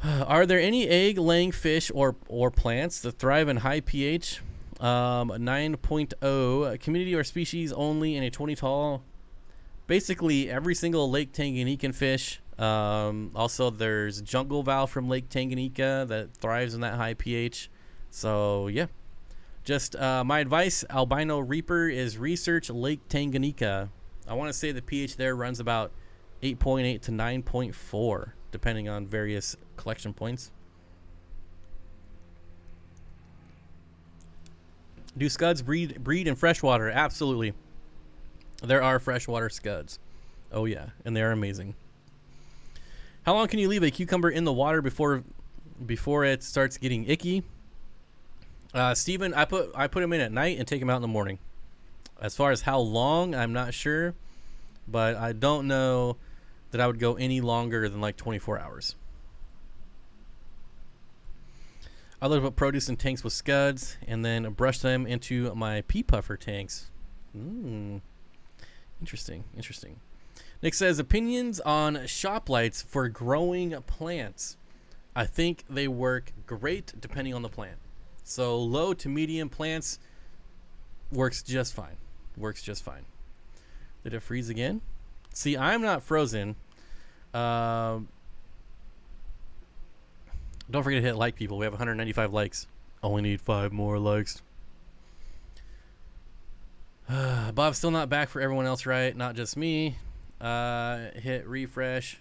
[SPEAKER 1] Are there any egg-laying fish or plants that thrive in high pH? 9.0. Community or species only in a 20 tall. Basically, every single Lake Tanganyika fish. Also, there's jungle valve from Lake Tanganyika that thrives in that high pH. So, yeah. Just my advice, albino reaper, is research Lake Tanganyika. I want to say the pH there runs about 8.8 to 9.4, depending on various collection points. Do scuds breed in freshwater? Absolutely. There are freshwater scuds. Oh yeah, and they are amazing. How long can you leave a cucumber in the water before it starts getting icky? Steven, I put him in at night and take him out in the morning. As far as how long, I'm not sure, but I don't know that I would go any longer than like 24 hours. I love to put produce in tanks with scuds and then brush them into my pea puffer tanks. Interesting. Nick says, opinions on shop lights for growing plants. I think they work great depending on the plant. So low to medium plants works just fine. Did it freeze again? See, I'm not frozen. Don't forget to hit like, people. We have 195 likes. Only need 5 more likes. Bob's still not back for everyone else, right? Not just me. Hit refresh.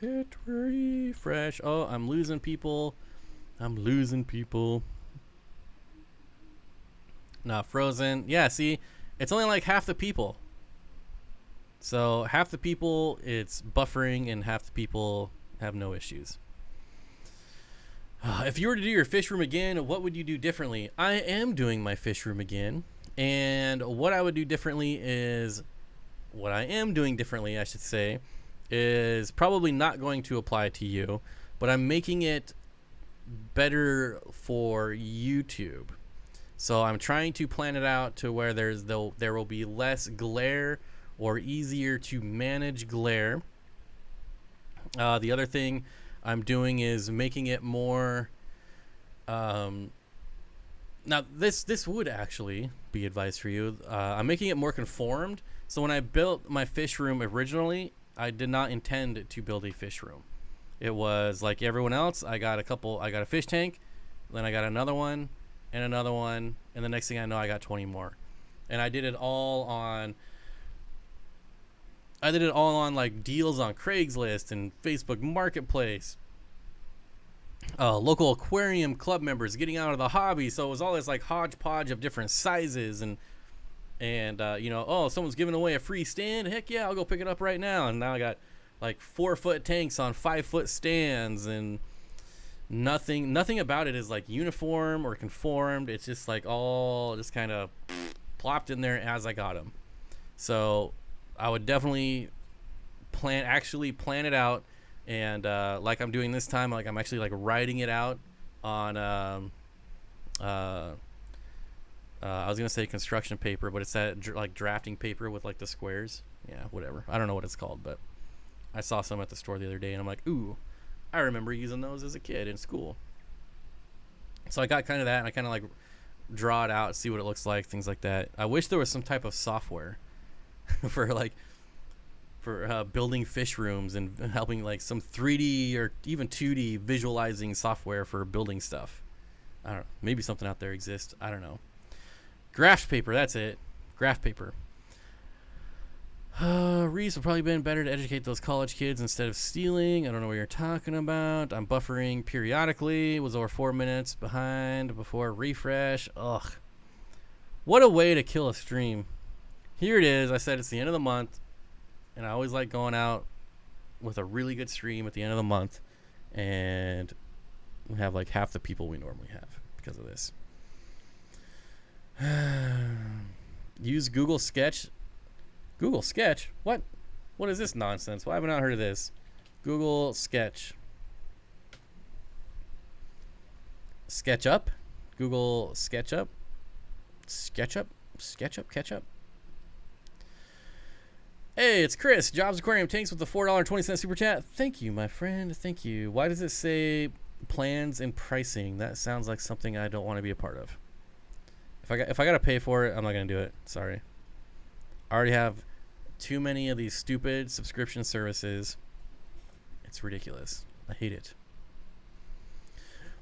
[SPEAKER 1] Oh, I'm losing people. Not frozen. Yeah, see, it's only like half the people. So half the people it's buffering and half the people have no issues. If you were to do your fish room again, what would you do differently? I am doing my fish room again. And what I would do differently is, what I am doing differently, I should say, is probably not going to apply to you, but I'm making it better for YouTube. So I'm trying to plan it out to where there will be less glare or easier to manage glare. The other thing I'm doing is making it more now this would actually be advice for you. I'm making it more conformed. So when I built my fish room originally, I did not intend to build a fish room. It was like everyone else. I got a fish tank, then I got another one and another one, and the next thing I know I got 20 more. And I did it all on like deals on Craigslist and Facebook Marketplace. Local aquarium club members getting out of the hobby, so it was all this like hodgepodge of different sizes and someone's giving away a free stand. Heck yeah, I'll go pick it up right now. And now I got like 4-foot tanks on 5-foot stands, and nothing about it is like uniform or conformed. It's just like all just kind of plopped in there as I got them. So I would definitely plan it out, and like I'm doing this time, like I'm actually like writing it out on I was gonna say construction paper, but it's that like drafting paper with like the squares. Yeah, whatever. I don't know what it's called, but I saw some at the store the other day, and I'm like, ooh, I remember using those as a kid in school. So I got kind of that, and I kind of like draw it out, see what it looks like, things like that. I wish there was some type of software for building fish rooms and helping, like some 3D or even 2D visualizing software for building stuff. I don't know. Maybe something out there exists. I don't know. Graph paper, that's it. Graph paper. Reese would probably been better to educate those college kids instead of stealing. I don't know what you're talking about. I'm buffering periodically. Was over 4 minutes behind before refresh. Ugh. What a way to kill a stream. Here it is. I said it's the end of the month, and I always like going out with a really good stream at the end of the month, and we have like half the people we normally have because of this. Use Google Sketch. Google Sketch? What? What is this nonsense? Why have I not heard of this? Google Sketch. SketchUp? Google SketchUp? SketchUp? SketchUp? Ketchup? Hey, it's Chris. Jobs Aquarium Tanks with the $4.20 super chat. Thank you, my friend. Thank you. Why does it say plans and pricing? That sounds like something I don't want to be a part of. If I got to pay for it, I'm not going to do it. Sorry. I already have too many of these stupid subscription services. It's ridiculous. I hate it.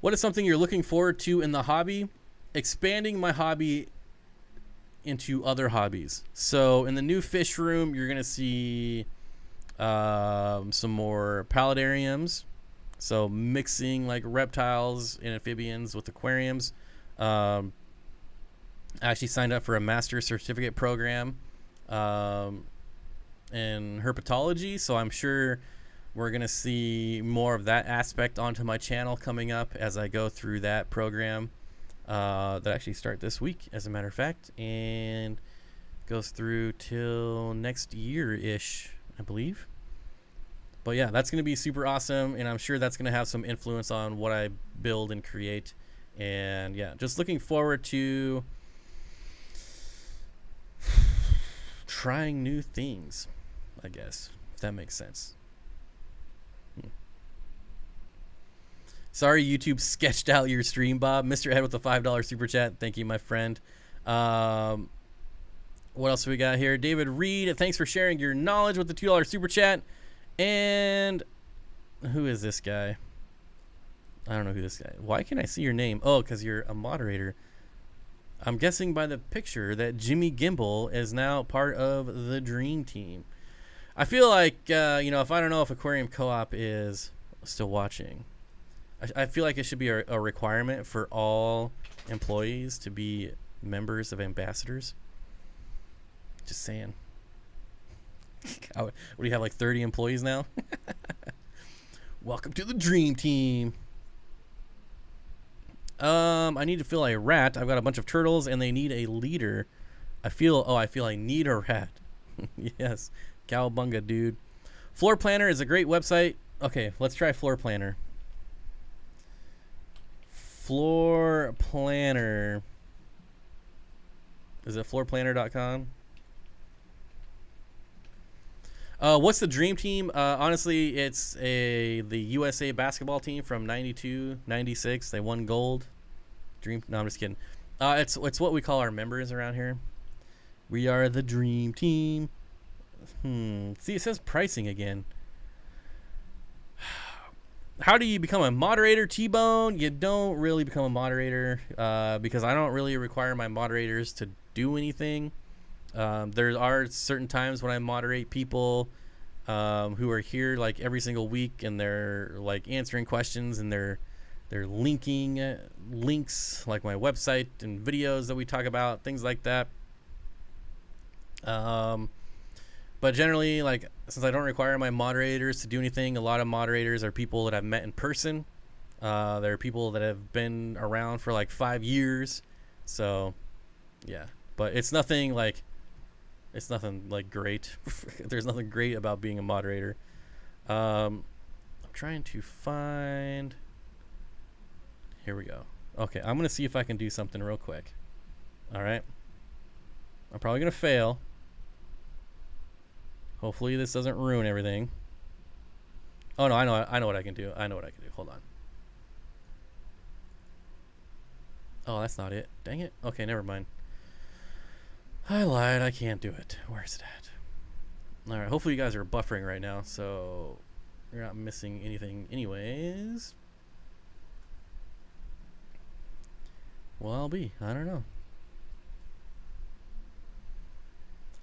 [SPEAKER 1] What is something you're looking forward to in the hobby? Expanding my hobby into other hobbies. So in the new fish room, you're going to see some more paludariums. So mixing like reptiles and amphibians with aquariums. I actually signed up for a master's certificate program in herpetology, so I'm sure we're going to see more of that aspect onto my channel coming up as I go through that program that actually start this week, as a matter of fact, and goes through till next year-ish, I believe. But yeah, that's going to be super awesome, and I'm sure that's going to have some influence on what I build and create. And yeah, just looking forward to trying new things, I guess, if that makes sense. Sorry, YouTube sketched out your stream, Bob. Mr. Ed with the $5 super chat. Thank you, my friend. What else do we got here? David Reed, thanks for sharing your knowledge with the $2 super chat. And who is this guy? I don't know who this guy is. Why can't I see your name? Oh, because you're a moderator. I'm guessing by the picture that Jimmy Gimbal is now part of the Dream Team. I feel like, if I don't know if Aquarium Co-op is still watching, I feel like it should be a requirement for all employees to be members of ambassadors. Just saying. What do you have, like 30 employees now? Welcome to the dream team. I need to fill a rat. I've got a bunch of turtles and they need a leader. I feel I need a rat. Yes. Cowabunga, dude. Floor Planner is a great website. Okay, let's try Floor Planner. Floor Planner. Is it floorplanner.com? What's the dream team? Honestly, it's the USA basketball team from 92, 96. They won gold. No, I'm just kidding. It's what we call our members around here. We are the dream team. See, it says pricing again. How do you become a moderator, T-Bone? You don't really become a moderator because I don't really require my moderators to do anything. There are certain times when I moderate people who are here like every single week, and they're like answering questions, and they're linking links like my website and videos that we talk about, things like that. But generally, like, since I don't require my moderators to do anything, a lot of moderators are people that I've met in person. They're people that have been around for like 5 years. So, yeah. But it's nothing like great. There's nothing great about being a moderator. I'm trying to find... Here we go. Okay, I'm going to see if I can do something real quick. All right. I'm probably going to fail. Hopefully this doesn't ruin everything. Oh no, I know what I can do. Hold on. Oh, that's not it. Dang it. Okay, never mind. I lied. I can't do it. Where's it at? All right. Hopefully you guys are buffering right now, so you're not missing anything anyways. Well, I'll be. I don't know.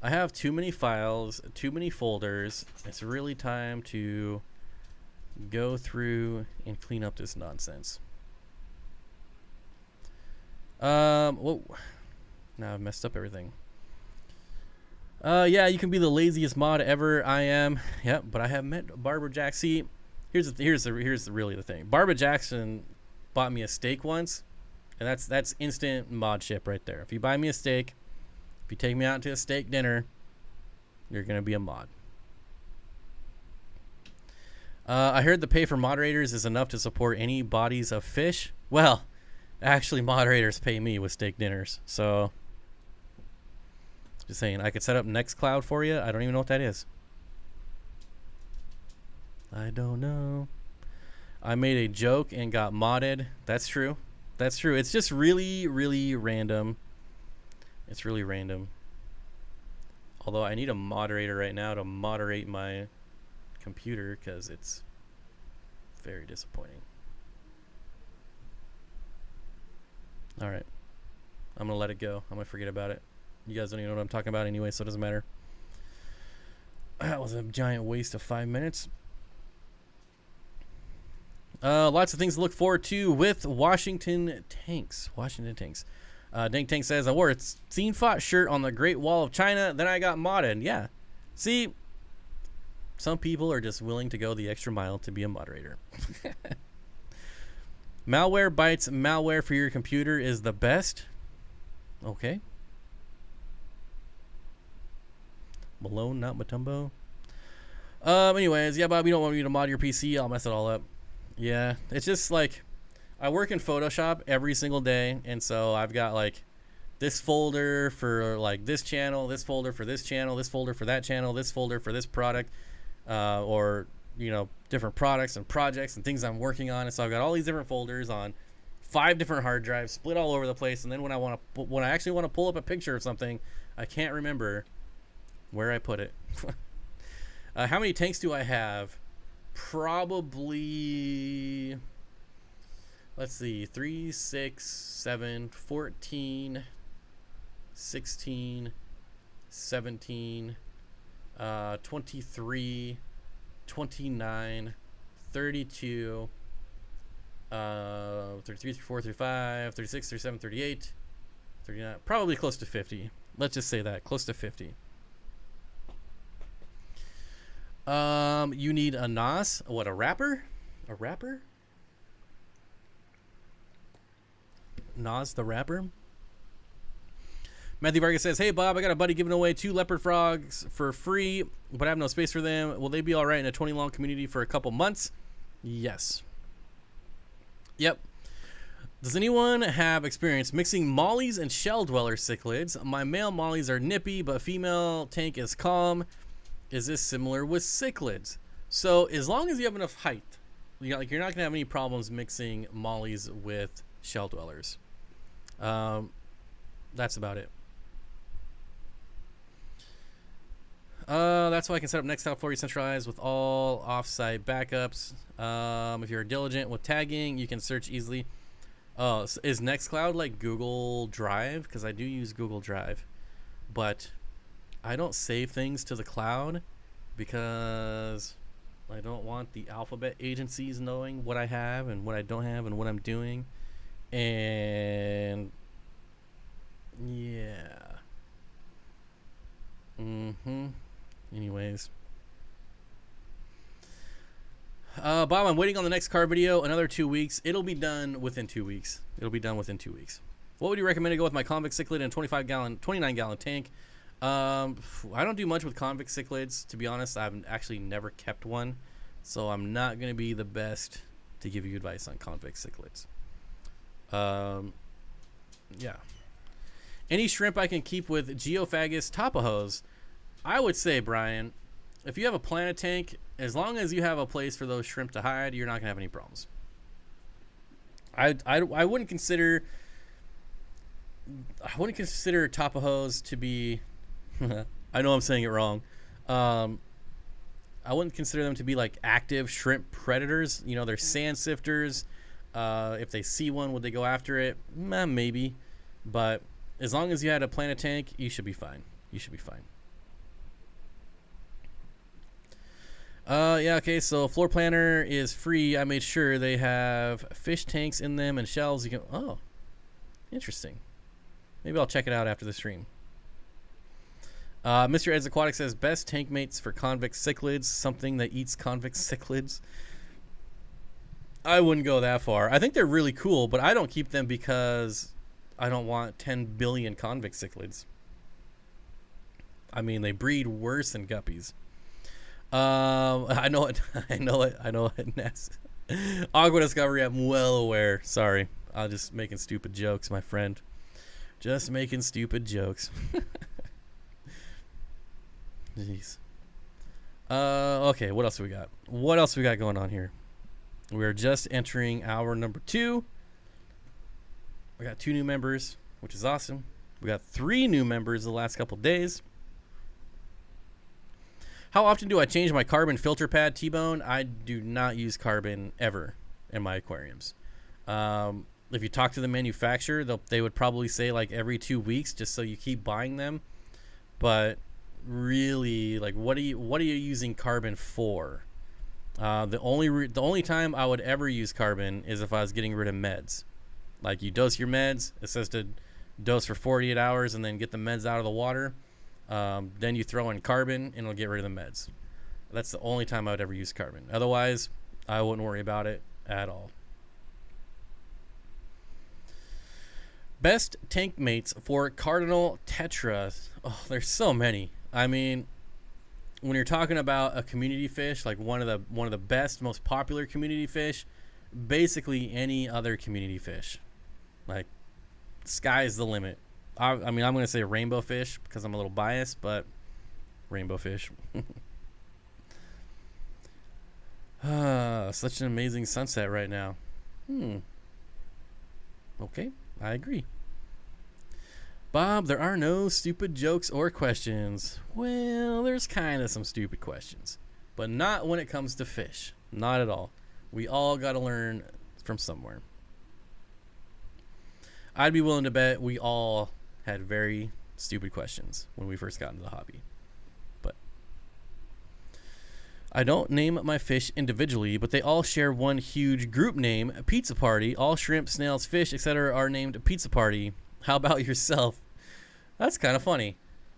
[SPEAKER 1] I have too many files, too many folders. It's really time to go through and clean up this nonsense. Whoa. Now I've messed up everything. Yeah, you can be the laziest mod ever. I am. Yep, but I have met Barbara Jackson. See, here's really the thing. Barbara Jackson bought me a steak once, and that's instant mod ship right there. If you buy me a steak, if you take me out to a steak dinner, you're gonna be a mod. I heard the pay for moderators is enough to support any bodies of fish. Well, actually, moderators pay me with steak dinners, so. Just saying, I could set up Nextcloud for you. I don't even know what that is. I don't know. I made a joke and got modded. That's true. That's true. It's just really, really random. It's really random. Although I need a moderator right now to moderate my computer because it's very disappointing. All right. I'm going to let it go. I'm going to forget about it. You guys don't even know what I'm talking about anyway, so it doesn't matter. That was a giant waste of 5 minutes. Lots of things to look forward to with Washington Tanks. Dank Tank says, I wore a Steenfott shirt on the Great Wall of China, then I got modded. Yeah. See, some people are just willing to go the extra mile to be a moderator. Malware bites malware for your computer is the best. Okay. Malone, not Matumbo. Anyways, yeah, Bob, you don't want me to mod your PC. I'll mess it all up. Yeah, it's just like I work in Photoshop every single day, and so I've got like this folder for like this channel, this folder for this channel, this folder for that channel, this folder for this product, or you know, different products and projects and things I'm working on. And so I've got all these different folders on 5 different hard drives, split all over the place. And then when I actually want to pull up a picture of something, I can't remember where I put it. How many tanks do I have? Probably, let's see, 3, 6, 7, 14, 16, 17, 23, 29, 32, 33, 34, 35, 36, 37, 38, 39, probably close to 50. Let's just say that, close to 50. You need a NOS. What, a wrapper? A wrapper? NOS the wrapper? Matthew Vargas says, hey, Bob, I got a buddy giving away 2 leopard frogs for free, but I have no space for them. Will they be all right in a 20-long community for a couple months? Yes. Yep. Does anyone have experience mixing mollies and shell dweller cichlids? My male mollies are nippy, but female tank is calm. Is this similar with cichlids? So as long as you have enough height, you're not going to have any problems mixing mollies with shell dwellers. That's about it. That's why I can set up Nextcloud for you centralized with all offsite backups. If you're diligent with tagging, you can search easily. Oh, so is Nextcloud like Google Drive? Because I do use Google Drive, but I don't save things to the cloud because I don't want the alphabet agencies knowing what I have and what I don't have and what I'm doing. And yeah. Anyways. Bob, I'm waiting on the next car video. Another 2 weeks. It'll be done within 2 weeks. What would you recommend to go with my convict cichlid and 29-gallon tank? I don't do much with convict cichlids, to be honest. I've actually never kept one, so I'm not going to be the best to give you advice on convict cichlids. Yeah. Any shrimp I can keep with Geophagus Tapajos? I would say, Brian, if you have a planet tank, as long as you have a place for those shrimp to hide, you're not going to have any problems. I wouldn't consider Tapajos to be I know I'm saying it wrong. I wouldn't consider them to be like active shrimp predators. You know, they're sand sifters. If they see one, would they go after it? Maybe. But as long as you had a planet tank, you should be fine. Yeah, okay, so floor planner is free. I made sure they have fish tanks in them and shelves. You can, oh, interesting. Maybe I'll check it out after the stream. Mr. Ed's Aquatics says, best tank mates for convict cichlids, something that eats convict cichlids. I wouldn't go that far. I think they're really cool, but I don't keep them because I don't want 10 billion convict cichlids. I mean, they breed worse than guppies. I know it, Ness. Aqua Discovery, I'm well aware. Sorry. I'm just making stupid jokes, my friend. Just making stupid jokes. Jeez. Okay, what else we got? What else we got going on here? We're just entering hour number 2. We got 2 new members, which is awesome. We got 3 new members the last couple days. How often do I change my carbon filter pad, T-Bone? I do not use carbon ever in my aquariums. If you talk to the manufacturer, they would probably say like every 2 weeks, just so you keep buying them. But really, like, what are you using carbon for? The only time I would ever use carbon is if I was getting rid of meds. Like, you dose your meds, it says to dose for 48 hours and then get the meds out of the water. Then you throw in carbon and it'll get rid of the meds. That's the only time I would ever use carbon. Otherwise, I wouldn't worry about it at all. Best tank mates for cardinal tetra. Oh, there's so many. I mean, when you're talking about a community fish, like one of the best, most popular community fish, basically any other community fish, like, sky's the limit. I mean, I'm going to say rainbow fish because I'm a little biased, but rainbow fish. Such an amazing sunset right now. Okay, I agree. Bob, there are no stupid jokes or questions. Well, there's kind of some stupid questions, but not when it comes to fish. Not at all. We all got to learn from somewhere. I'd be willing to bet we all had very stupid questions when we first got into the hobby. But I don't name my fish individually, but they all share one huge group name, Pizza Party. All shrimp, snails, fish, etc. are named Pizza Party. How about yourself? That's kind of funny.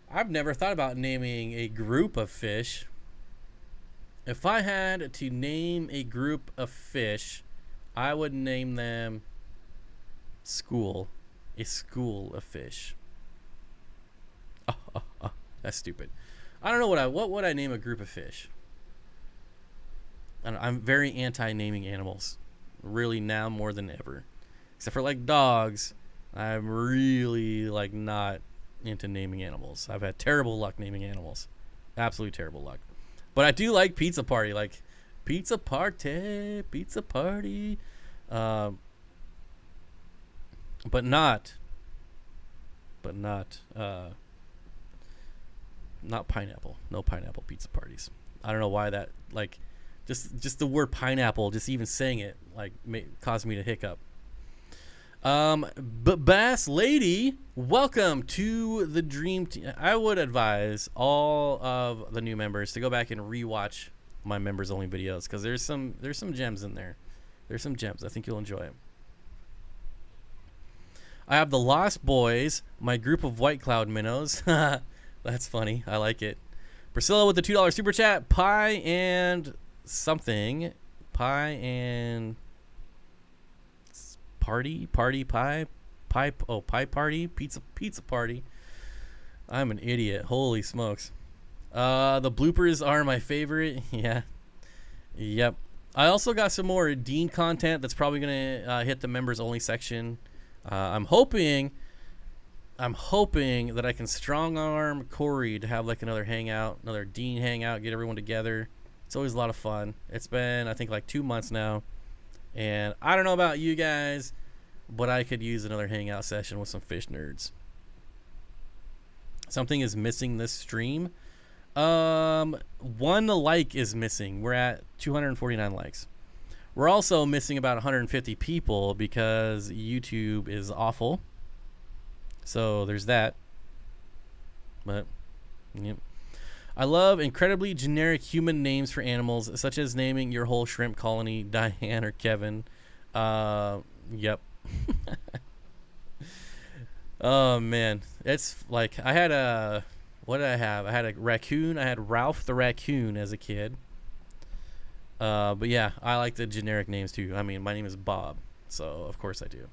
[SPEAKER 1] I've never thought about naming a group of fish. If I had to name a group of fish, I would name them school. A school of fish. That's stupid. I don't know what would I name a group of fish. I'm very anti naming animals, really, now more than ever. Except for like dogs, I'm really like not into naming animals. I've had terrible luck naming animals, absolutely terrible luck. But I do like pizza party, like pizza party, but not pineapple. No pineapple pizza parties. I don't know why that, like, just the word pineapple, just even saying it, like, caused me to hiccup. But Bass Lady, welcome to the Dream Team. I would advise all of the new members to go back and rewatch my members only videos, because there's some gems in there. There's some gems. I think you'll enjoy it. I have the Lost Boys, my group of white cloud minnows. That's funny. I like it. Priscilla with the $2 super chat. Pie and something. Pie and party pie. Oh, pie party. Pizza party. I'm an idiot. Holy smokes. The bloopers are my favorite. Yeah. Yep. I also got some more Dean content that's probably gonna hit the members only section. I'm hoping that I can strong arm Corey to have like another hangout, another Dean hangout, get everyone together. It's always a lot of fun. It's been, I think, like 2 months now, and I don't know about you guys, but I could use another hangout session with some fish nerds. Something is missing this stream. One like is missing. We're at 249 likes. We're also missing about 150 people because YouTube is awful. So there's that. But, yep. I love incredibly generic human names for animals, such as naming your whole shrimp colony Diane or Kevin. Yep. Oh, man. It's like, I had a... What did I have? I had a raccoon. I had Ralph the raccoon as a kid. But yeah, I like the generic names too. I mean, my name is Bob, so of course I do.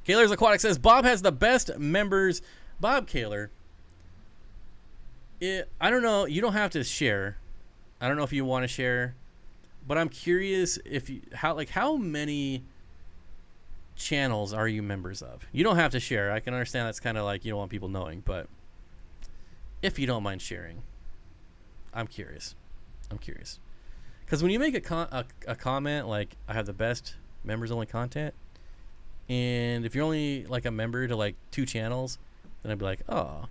[SPEAKER 1] Kaler's Aquatics says Bob has the best members. Bob Kaler, I don't know. You don't have to share. I don't know if you want to share, but I'm curious if you how many channels are you members of? You don't have to share. I can understand that's kind of like you don't want people knowing, but if you don't mind sharing, I'm curious. Because when you make a comment like I have the best members only content, and if you're only like a member to like 2 channels, then I'd be like, oh.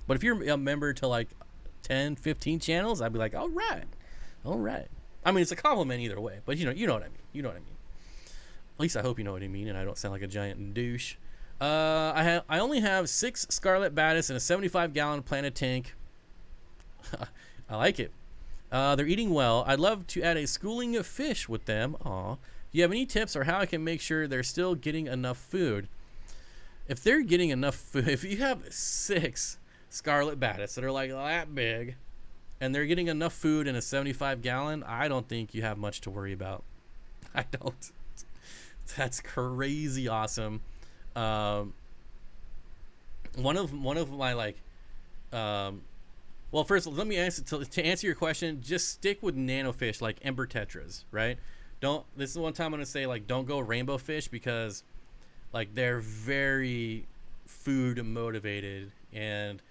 [SPEAKER 1] But if you're a member to like 10, 15 channels, I'd be like, all right. I mean, it's a compliment either way, but you know what I mean. At least I hope you know what I mean, and I don't sound like a giant douche. I only have 6 Scarlet Badis in a 75-gallon planted tank. I like it. They're eating well. I'd love to add a schooling of fish with them. Aw. Do you have any tips or how I can make sure they're still getting enough food? If they're getting enough food, if you have 6 Scarlet Badis that are like that big, and they're getting enough food in a 75-gallon, I don't think you have much to worry about. I don't. That's crazy awesome. One of my like, well, first let me answer to answer your question. Just stick with nanofish like ember tetras, right? Don't. This is one time I'm gonna say like don't go rainbow fish because like they're very food motivated, and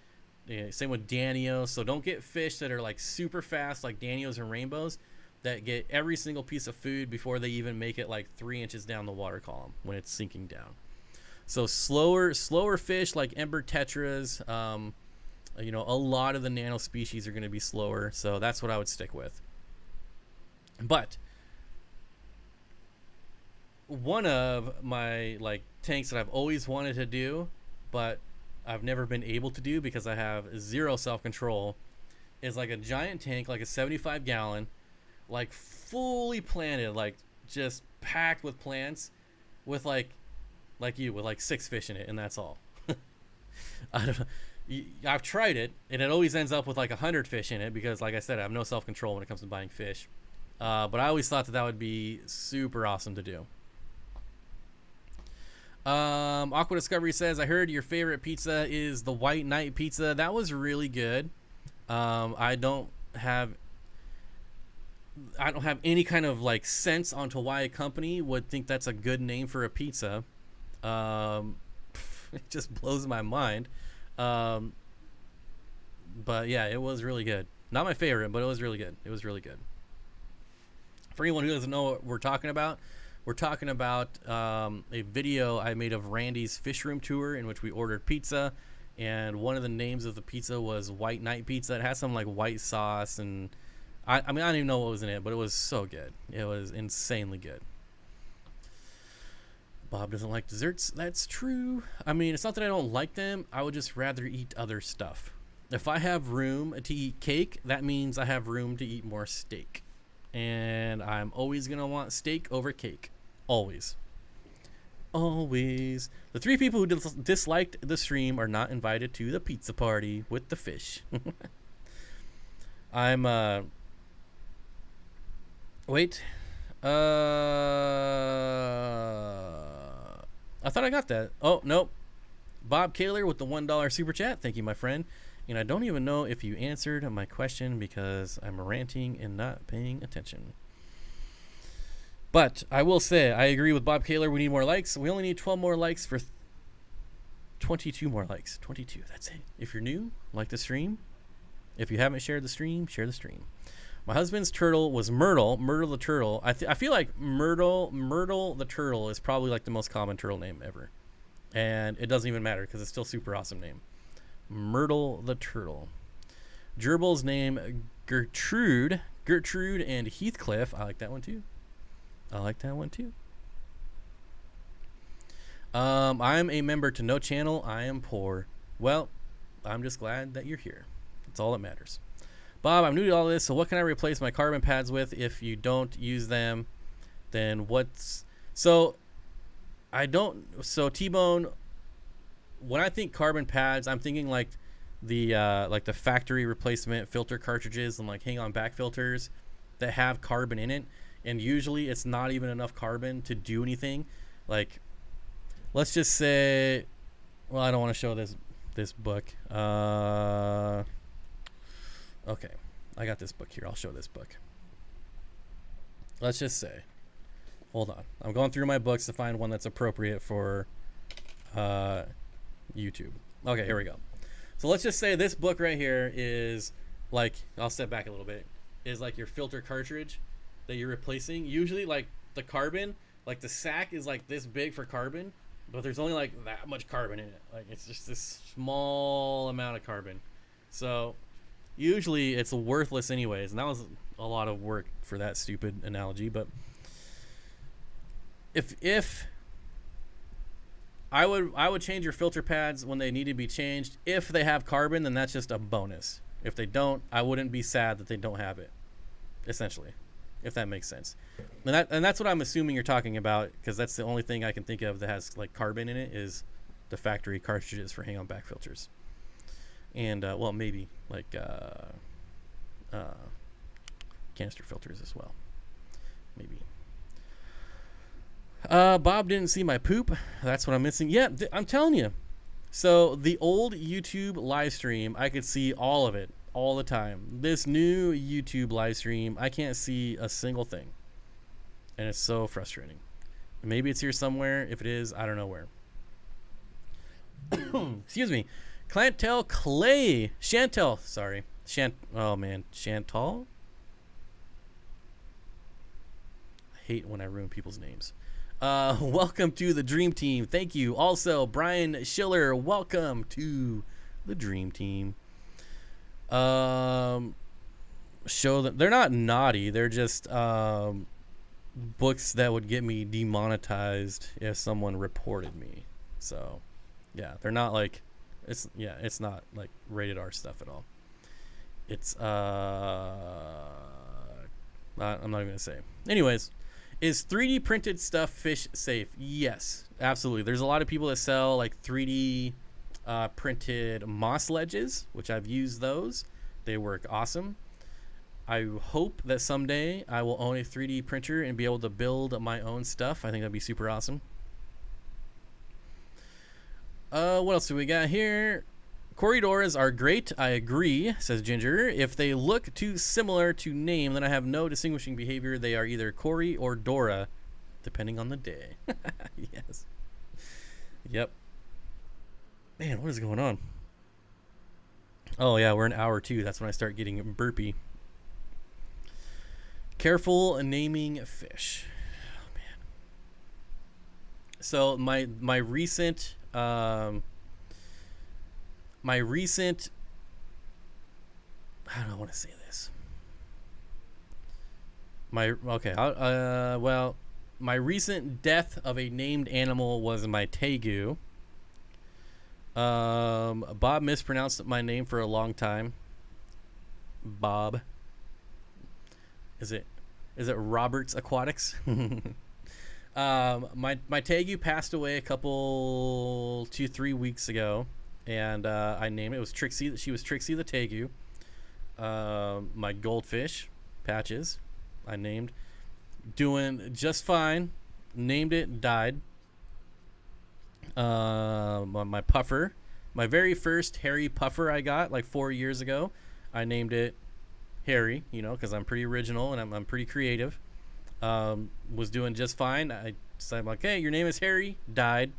[SPEAKER 1] same with Danios. So don't get fish that are like super fast like Danios and rainbows that get every single piece of food before they even make it like 3 inches down the water column when it's sinking down. So slower fish like ember tetras. A lot of the nano species are going to be slower, so that's what I would stick with. But one of my like tanks that I've always wanted to do, but I've never been able to do because I have zero self-control, is like a giant tank, like a 75-gallon, like fully planted, like just packed with plants, with like 6 fish in it, and that's all. I don't know. I've tried it, and it always ends up with like 100 fish in it because, like I said, I have no self-control when it comes to buying fish. But I always thought that would be super awesome to do. Aqua Discovery says, I heard your favorite pizza is the White Knight pizza. That was really good. I don't have any kind of like sense onto why a company would think that's a good name for a pizza. It just blows my mind. But yeah, it was really good. Not my favorite, but it was really good. It was really good. For anyone who doesn't know what we're talking about a video I made of Randy's fish room tour in which we ordered pizza, and one of the names of the pizza was White Knight Pizza. It has some like white sauce, and I mean, I don't even know what was in it, but it was so good. It was insanely good. Bob doesn't like desserts. That's true. I mean, it's not that I don't like them. I would just rather eat other stuff. If I have room to eat cake, that means I have room to eat more steak. And I'm always going to want steak over cake. Always. Always. The 3 people who disliked the stream are not invited to the pizza party with the fish. I'm, wait. I thought I got that. Oh, nope. Bob Kaler with the $1 super chat. Thank you, my friend. And I don't even know if you answered my question because I'm ranting and not paying attention. But I will say, I agree with Bob Kaler. We need more likes. We only need 12 more likes for 22 more likes. 22. That's it. If you're new, like the stream. If you haven't shared the stream, share the stream. My husband's turtle was Myrtle. Myrtle the turtle. I feel like Myrtle the turtle is probably like the most common turtle name ever. And it doesn't even matter because it's still a super awesome name. Myrtle the turtle. Gerbil's name Gertrude and Heathcliff. I like that one too. I'm a member to no channel. I am poor. Well, I'm just glad that you're here. That's all that matters. Bob, I'm new to all this, so what can I replace my carbon pads with if you don't use them? Then what's... So T-Bone, when I think carbon pads, I'm thinking like the factory replacement filter cartridges and like hang-on back filters that have carbon in it. And usually it's not even enough carbon to do anything. Like, let's just say, well, I don't want to show this book. Okay, I got this book here. I'll show this book. Let's just say, hold on. I'm going through my books to find one that's appropriate for YouTube. Okay, here we go. So let's just say this book right here is like, I'll step back a little bit, is like your filter cartridge that you're replacing. Usually like the carbon, like the sack is like this big for carbon, but there's only like that much carbon in it. Like it's just this small amount of carbon. So usually it's worthless anyways. And that was a lot of work for that stupid analogy. But if I would change your filter pads when they need to be changed. If they have carbon, then that's just a bonus. If they don't, I wouldn't be sad that they don't have it, essentially. If that makes sense. And that's what I'm assuming you're talking about, because that's the only thing I can think of that has like carbon in it is the factory cartridges for hang-on back filters. And well, maybe like canister filters as well. Maybe. Bob didn't see my poop. That's what I'm missing. Yeah, I'm telling you. So the old YouTube live stream, I could see all of it. All the time. This new YouTube live stream, I can't see a single thing. And it's so frustrating. Maybe it's here somewhere. If it is, I don't know where. Excuse me. Chantal Clay. Chantal. Sorry. Oh, man. Chantal? I hate when I ruin people's names. Welcome to the Dream Team. Thank you. Also, Brian Schiller. Welcome to the Dream Team. Show them they're not naughty, they're just books that would get me demonetized if someone reported me. So yeah, they're not like it's not like rated R stuff at all. It's I'm not even gonna say. Anyways, is 3D printed stuff fish safe? Yes, absolutely. There's a lot of people that sell like 3D printed moss ledges, which I've used those. They work awesome. I hope that someday I will own a 3D printer and be able to build my own stuff. I think that'd be super awesome. What else do we got here? Corridoras are great. I agree, says Ginger. If they look too similar to name, then I have no distinguishing behavior. They are either Cory or Dora, depending on the day. Yes. Yep. Man, what is going on? Oh, yeah, we're in hour 2. That's when I start getting burpy. Careful naming fish. Oh, man. So my recent how do I want to say this? My recent death of a named animal was my tegu. Bob mispronounced my name for a long time. Bob. Is it Roberts Aquatics? My tegu passed away a couple 2-3 weeks ago, and I named it. It was Trixie. She was Trixie the tegu. My goldfish, Patches, I named. Doing just fine. Named it, died. My puffer, my very first hairy puffer I got like 4 years ago, I named it Harry, you know, because I'm pretty original and I'm pretty creative. Was doing just fine. I said, like, hey, your name is Harry. Died.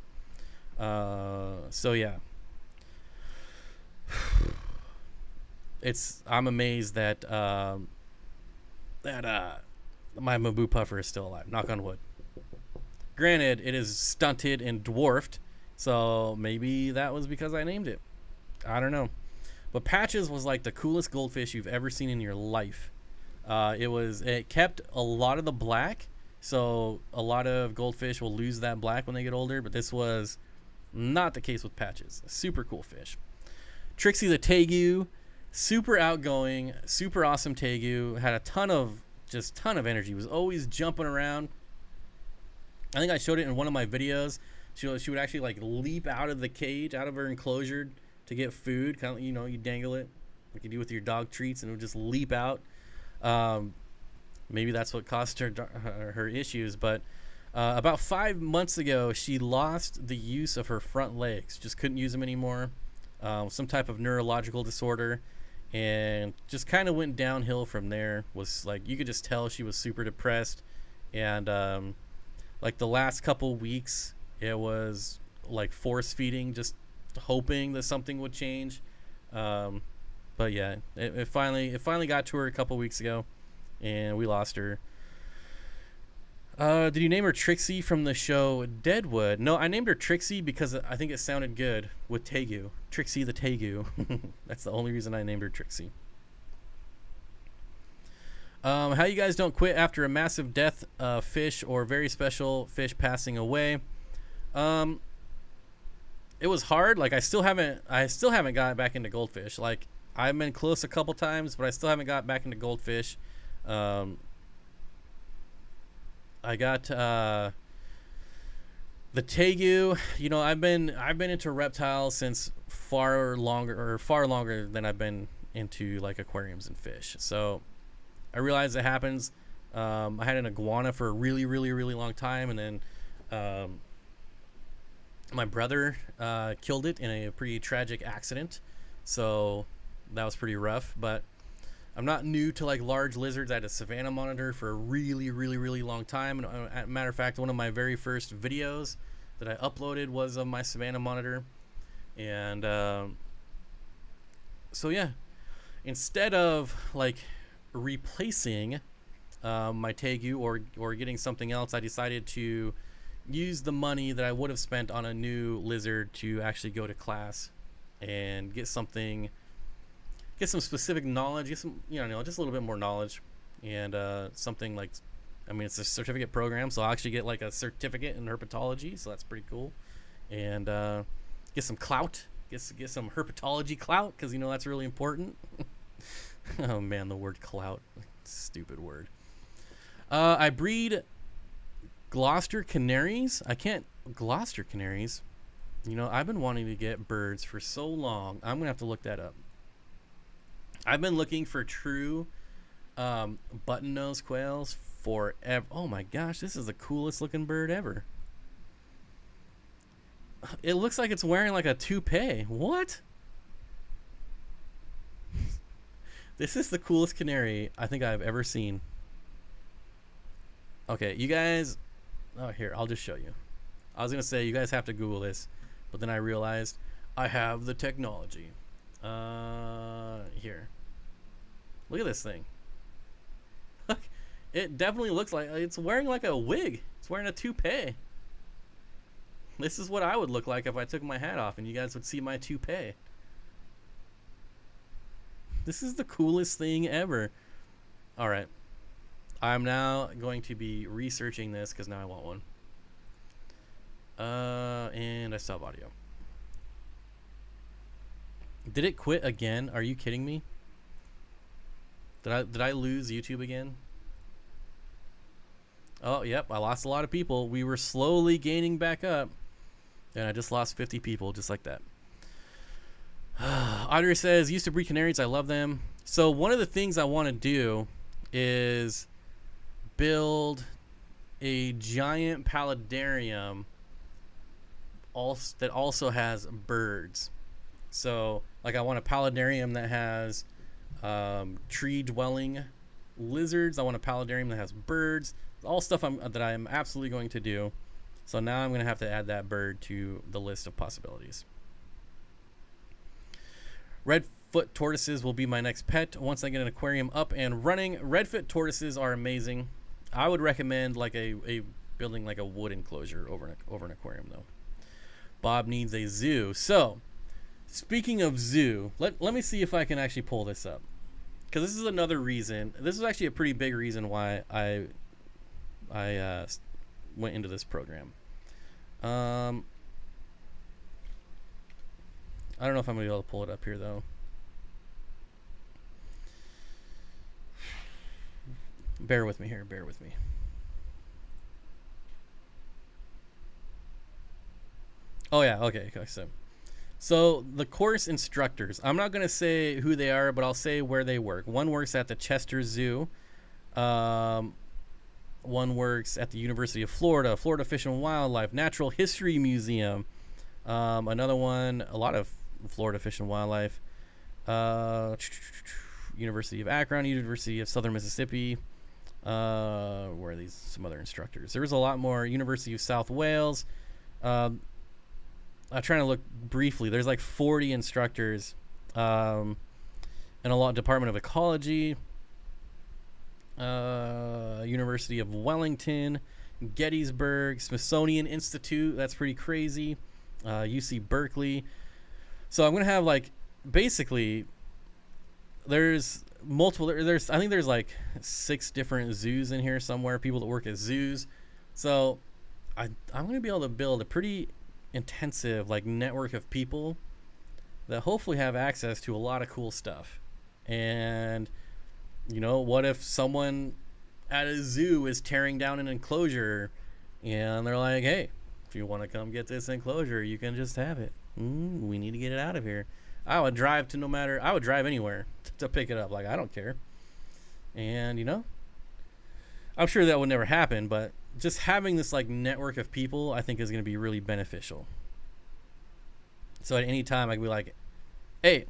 [SPEAKER 1] So yeah. I'm amazed that my Mbuna puffer is still alive. Knock on wood. Granted, it is stunted and dwarfed, so maybe that was because I named it. I don't know. But Patches was like the coolest goldfish you've ever seen in your life. It kept a lot of the black, so a lot of goldfish will lose that black when they get older, but this was not the case with Patches. A super cool fish. Trixie the tegu, super outgoing, super awesome tegu, had a ton of energy, was always jumping around. I think I showed it in one of my videos. She would actually like leap out of the cage, out of her enclosure to get food. Kind of, you know, you dangle it like you do with your dog treats, and it would just leap out. Maybe that's what caused her issues. But about 5 months ago, she lost the use of her front legs. Just couldn't use them anymore. Some type of neurological disorder, and just kind of went downhill from there. Was like, you could just tell she was super depressed, and like the last couple weeks, it was like force feeding, just hoping that something would change. But yeah, it finally got to her a couple weeks ago, and we lost her. Did you name her Trixie from the show Deadwood? No, I named her Trixie because I think it sounded good with tegu. Trixie the tegu. That's the only reason I named her Trixie. How you guys don't quit after a massive death fish or very special fish passing away. It was hard. Like I still haven't gotten back into goldfish. Like I've been close a couple times, but I still haven't got back into goldfish. I got the tegu. You know, I've been into reptiles since far longer than I've been into like aquariums and fish. So I realize it happens. I had an iguana for a really, really, really long time, and then my brother killed it in a pretty tragic accident. So that was pretty rough. But I'm not new to like large lizards. I had a savanna monitor for a really, really, really long time. And as a matter of fact, one of my very first videos that I uploaded was of my savanna monitor. And so yeah, instead of like replacing my tegu or getting something else, I decided to use the money that I would have spent on a new lizard to actually go to class and get some specific knowledge, get some, you know, just a little bit more knowledge, and something like, I mean, it's a certificate program, so I'll actually get like a certificate in herpetology, so that's pretty cool, and get some clout, get some herpetology clout, because you know that's really important. Oh man, the word clout, stupid word. I breed Gloucester canaries. Gloucester canaries. You know, I've been wanting to get birds for so long. I'm gonna have to look that up. I've been looking for true button nose quails forever. Oh my gosh, this is the coolest looking bird ever. It looks like it's wearing like a toupee. What? This is the coolest canary I think I've ever seen. Okay, you guys. Oh, here, I'll just show you. I was going to say, you guys have to Google this, but then I realized I have the technology. Here. Look at this thing. It definitely looks like it's wearing like a wig. It's wearing a toupee. This is what I would look like if I took my hat off and you guys would see my toupee. This is the coolest thing ever. All right. I'm now going to be researching this because now I want one. And I still have audio. Did it quit again? Are you kidding me? Did I lose YouTube again? Oh, yep. I lost a lot of people. We were slowly gaining back up. And I just lost 50 people just like that. Audrey says, used to breed canaries. I love them. So one of the things I want to do is build a giant paludarium that also has birds. So like I want a paludarium that has tree dwelling lizards. I want a paludarium that has birds. All stuff that I'm absolutely going to do. So now I'm going to have to add that bird to the list of possibilities. Redfoot tortoises will be my next pet once I get an aquarium up and running. Redfoot tortoises are amazing. I would recommend like a building like a wood enclosure over an aquarium though. Bob needs a zoo. So speaking of zoo, let me see if I can actually pull this up, because this is another reason. This is actually a pretty big reason why I went into this program. I don't know if I'm gonna be able to pull it up here though. Bear with me here. Bear with me. Oh yeah. Okay. So the course instructors. I'm not gonna say who they are, but I'll say where they work. One works at the Chester Zoo. One works at the University of Florida, Florida Fish and Wildlife, Natural History Museum. Another one, a lot of Florida Fish and Wildlife. University of Akron, University of Southern Mississippi. Where are these? Some other instructors. There's a lot more. University of South Wales. I'm trying to look briefly. There's like 40 instructors. And a lot. Department of Ecology. University of Wellington, Gettysburg, Smithsonian Institute. That's pretty crazy. UC Berkeley. So I'm gonna have like basically there's multiple. I think there's like 6 different zoos in here somewhere. People that work at zoos. So I'm gonna be able to build a pretty intensive like network of people that hopefully have access to a lot of cool stuff. And you know, what if someone at a zoo is tearing down an enclosure and they're like, hey, if you want to come get this enclosure, you can just have it. We need to get it out of here. I would drive anywhere to pick it up. Like, I don't care. And, you know, I'm sure that would never happen, but just having this like network of people, I think is going to be really beneficial. So at any time I can be like, hey,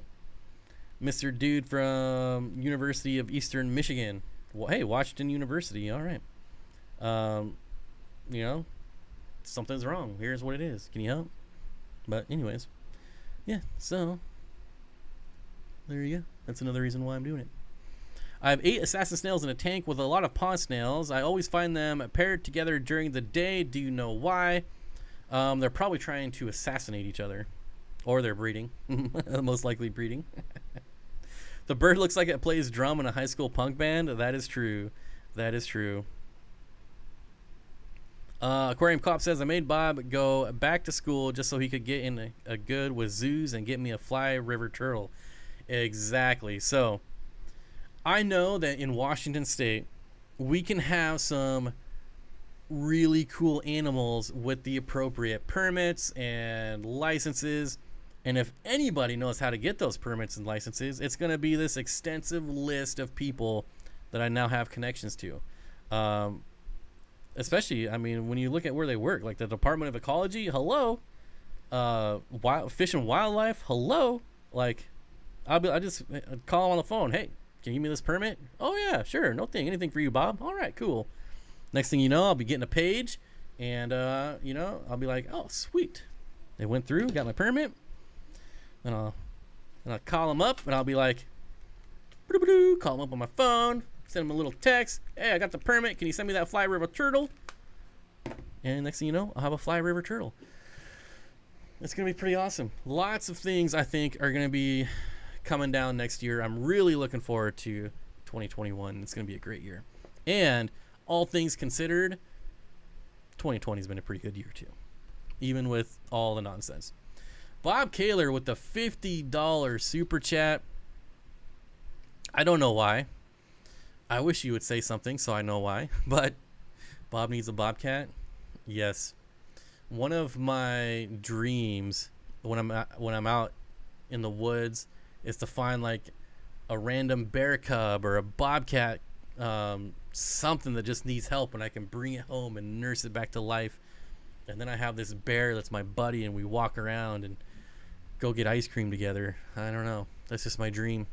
[SPEAKER 1] Mr. Dude from University of Eastern Michigan. Well, hey, Washington University. All right. You know, something's wrong. Here's what it is. Can you help? But anyways, yeah. So there you go. That's another reason why I'm doing it. I have 8 assassin snails in a tank with a lot of pond snails. I always find them paired together during the day. Do you know why? They're probably trying to assassinate each other. Or they're breeding. Most likely breeding. The bird looks like it plays drum in a high school punk band. That is true. That is true. Aquarium Cop says, I made Bob go back to school just so he could get in a good with zoos and get me a fly river turtle. Exactly. So I know that in Washington State, we can have some really cool animals with the appropriate permits and licenses. And if anybody knows how to get those permits and licenses, it's going to be this extensive list of people that I now have connections to. Especially, I mean, when you look at where they work, like the Department of Ecology, hello. Fish and Wildlife, hello. Like, I just call them on the phone. Hey, can you give me this permit? Oh yeah, sure, no thing, anything for you, Bob. All right, cool. Next thing you know, I'll be getting a page, and I'll be like, oh sweet, they went through, got my permit. And I'll call them up, and I'll be like, call them up on my phone, send them a little text. Hey, I got the permit. Can you send me that fly river turtle? And next thing you know, I'll have a fly river turtle. It's going to be pretty awesome. Lots of things I think are going to be coming down next year. I'm really looking forward to 2021. It's going to be a great year. And all things considered, 2020 has been a pretty good year too, even with all the nonsense. Bob Kaler with the $50 super chat. I don't know why. I wish you would say something so I know why. But Bob needs a bobcat. Yes. One of my dreams when I'm out in the woods is to find like a random bear cub or a bobcat, something that just needs help, and I can bring it home and nurse it back to life. And then I have this bear that's my buddy, and we walk around and go get ice cream together. I don't know. That's just my dream.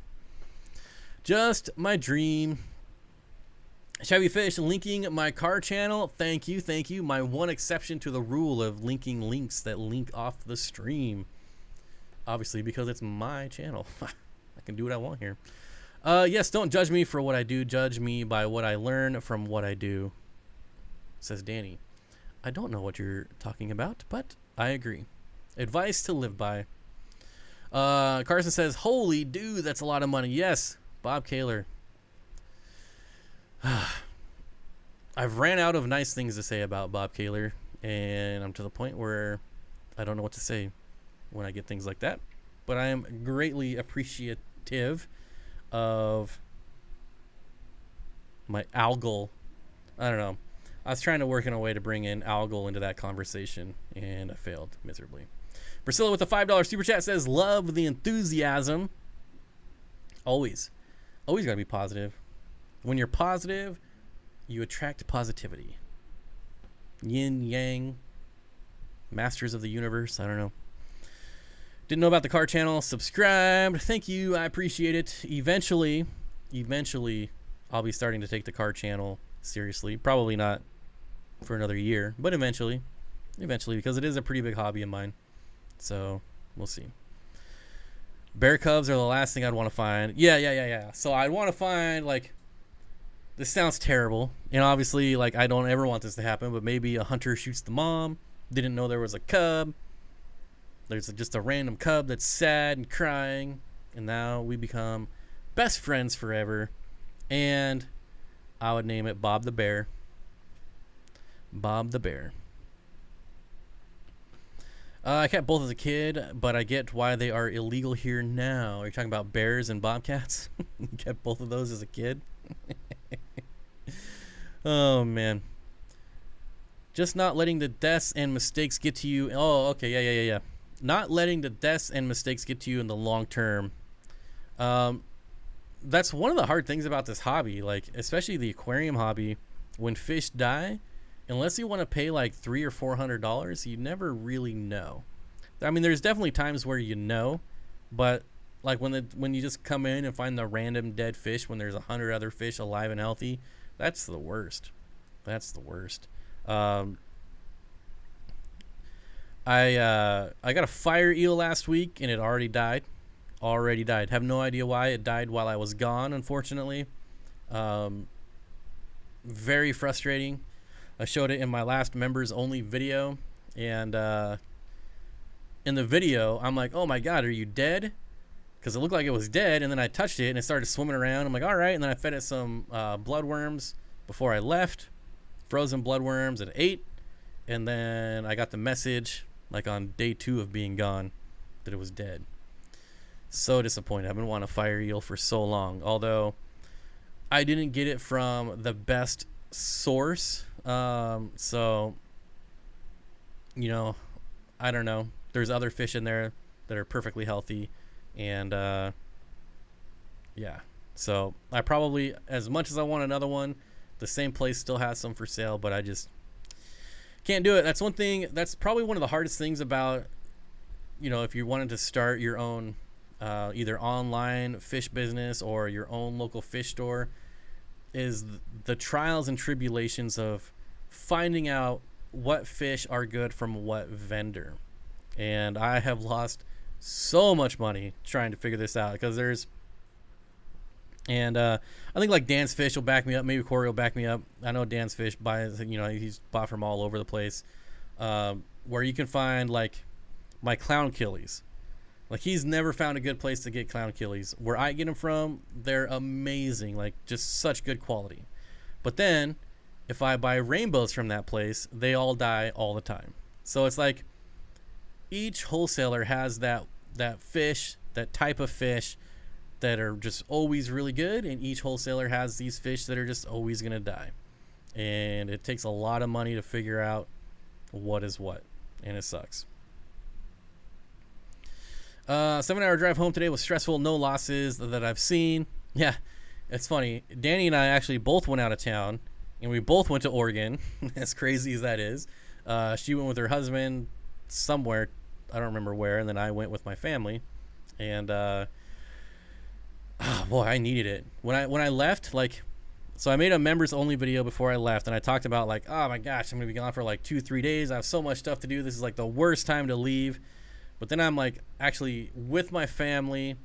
[SPEAKER 1] Just my dream. Chevy Fish linking my car channel. Thank you, thank you. My one exception to the rule of linking links that link off the stream. Obviously, because it's my channel. I can do what I want here. Yes, don't judge me for what I do. Judge me by what I learn from what I do, says Danny. I don't know what you're talking about, but I agree. Advice to live by. Carson says, holy dude, that's a lot of money. Yes, Bob Kaler. I've ran out of nice things to say about Bob Kaler, and I'm to the point where I don't know what to say when I get things like that. But I am greatly appreciative of my Algae. I don't know. I was trying to work in a way to bring in Algae into that conversation, and I failed miserably. Priscilla with a $5 super chat says, love the enthusiasm. Always gotta be positive. When you're positive, you attract positivity. Yin, yang, masters of the universe. I don't know. Didn't know about the car channel. Subscribed. Thank you. I appreciate it. Eventually, I'll be starting to take the car channel seriously. Probably not for another year, but eventually, because it is a pretty big hobby of mine. So we'll see. Bear cubs are the last thing I'd want to find. Yeah. So I'd want to find, like, this sounds terrible, and obviously, like, I don't ever want this to happen, but maybe a hunter shoots the mom, didn't know there was a cub. There's just a random cub that's sad and crying, and now we become best friends forever. And I would name it Bob the Bear. Bob the Bear. I kept both as a kid, but I get why they are illegal here now. Are you talking about bears and bobcats? You kept both of those as a kid? Oh, man. Just not letting the deaths and mistakes get to you. Oh, okay. Yeah. Not letting the deaths and mistakes get to you in the long term. That's one of the hard things about this hobby, like, especially the aquarium hobby. When fish die, unless you want to pay like $300 or $400, you never really know. I mean, there's definitely times where you know, but like when you just come in and find the random dead fish when there's 100 other fish alive and healthy, that's the worst. I got a fire eel last week, and it already died. Have no idea why. It died while I was gone, unfortunately. Very frustrating. I showed it in my last members only video, and in the video I'm like, oh my god, are you dead? Because it looked like it was dead, and then I touched it and it started swimming around. I'm like, all right. And then I fed it some bloodworms before I left, frozen bloodworms. It ate, and then I got the message like on day 2 of being gone that it was dead. So disappointed. I've been wanting a fire eel for so long, although I didn't get it from the best source. So, you know, I don't know. There's other fish in there that are perfectly healthy. And, yeah. So I probably, as much as I want another one, the same place still has some for sale, but I just can't do it. That's one thing. That's probably one of the hardest things about, you know, if you wanted to start your own either online fish business or your own local fish store, is the trials and tribulations of finding out what fish are good from what vendor. And I have lost so much money trying to figure this out, because there's, and I think like Dan's Fish will back me up. Maybe Corey will back me up. I know Dan's Fish buys, you know, he's bought from all over the place, where you can find like my clown killies. Like, he's never found a good place to get clown killies. Where I get them from, they're amazing, like just such good quality. But then if I buy rainbows from that place, they all die all the time. So it's like each wholesaler has that fish, that type of fish that are just always really good, and each wholesaler has these fish that are just always going to die. And it takes a lot of money to figure out what is what, and it sucks. 7-hour drive home today was stressful. No losses that I've seen. Yeah, it's funny. Danny and I actually both went out of town, and we both went to Oregon. As crazy as that is. She went with her husband somewhere, I don't remember where, and then I went with my family. And boy, I needed it when I left. Like, so I made a members only video before I left, and I talked about like, oh my gosh, I'm gonna be gone for like 2-3 days. I have so much stuff to do. This is like the worst time to leave. But then I'm like actually with my family,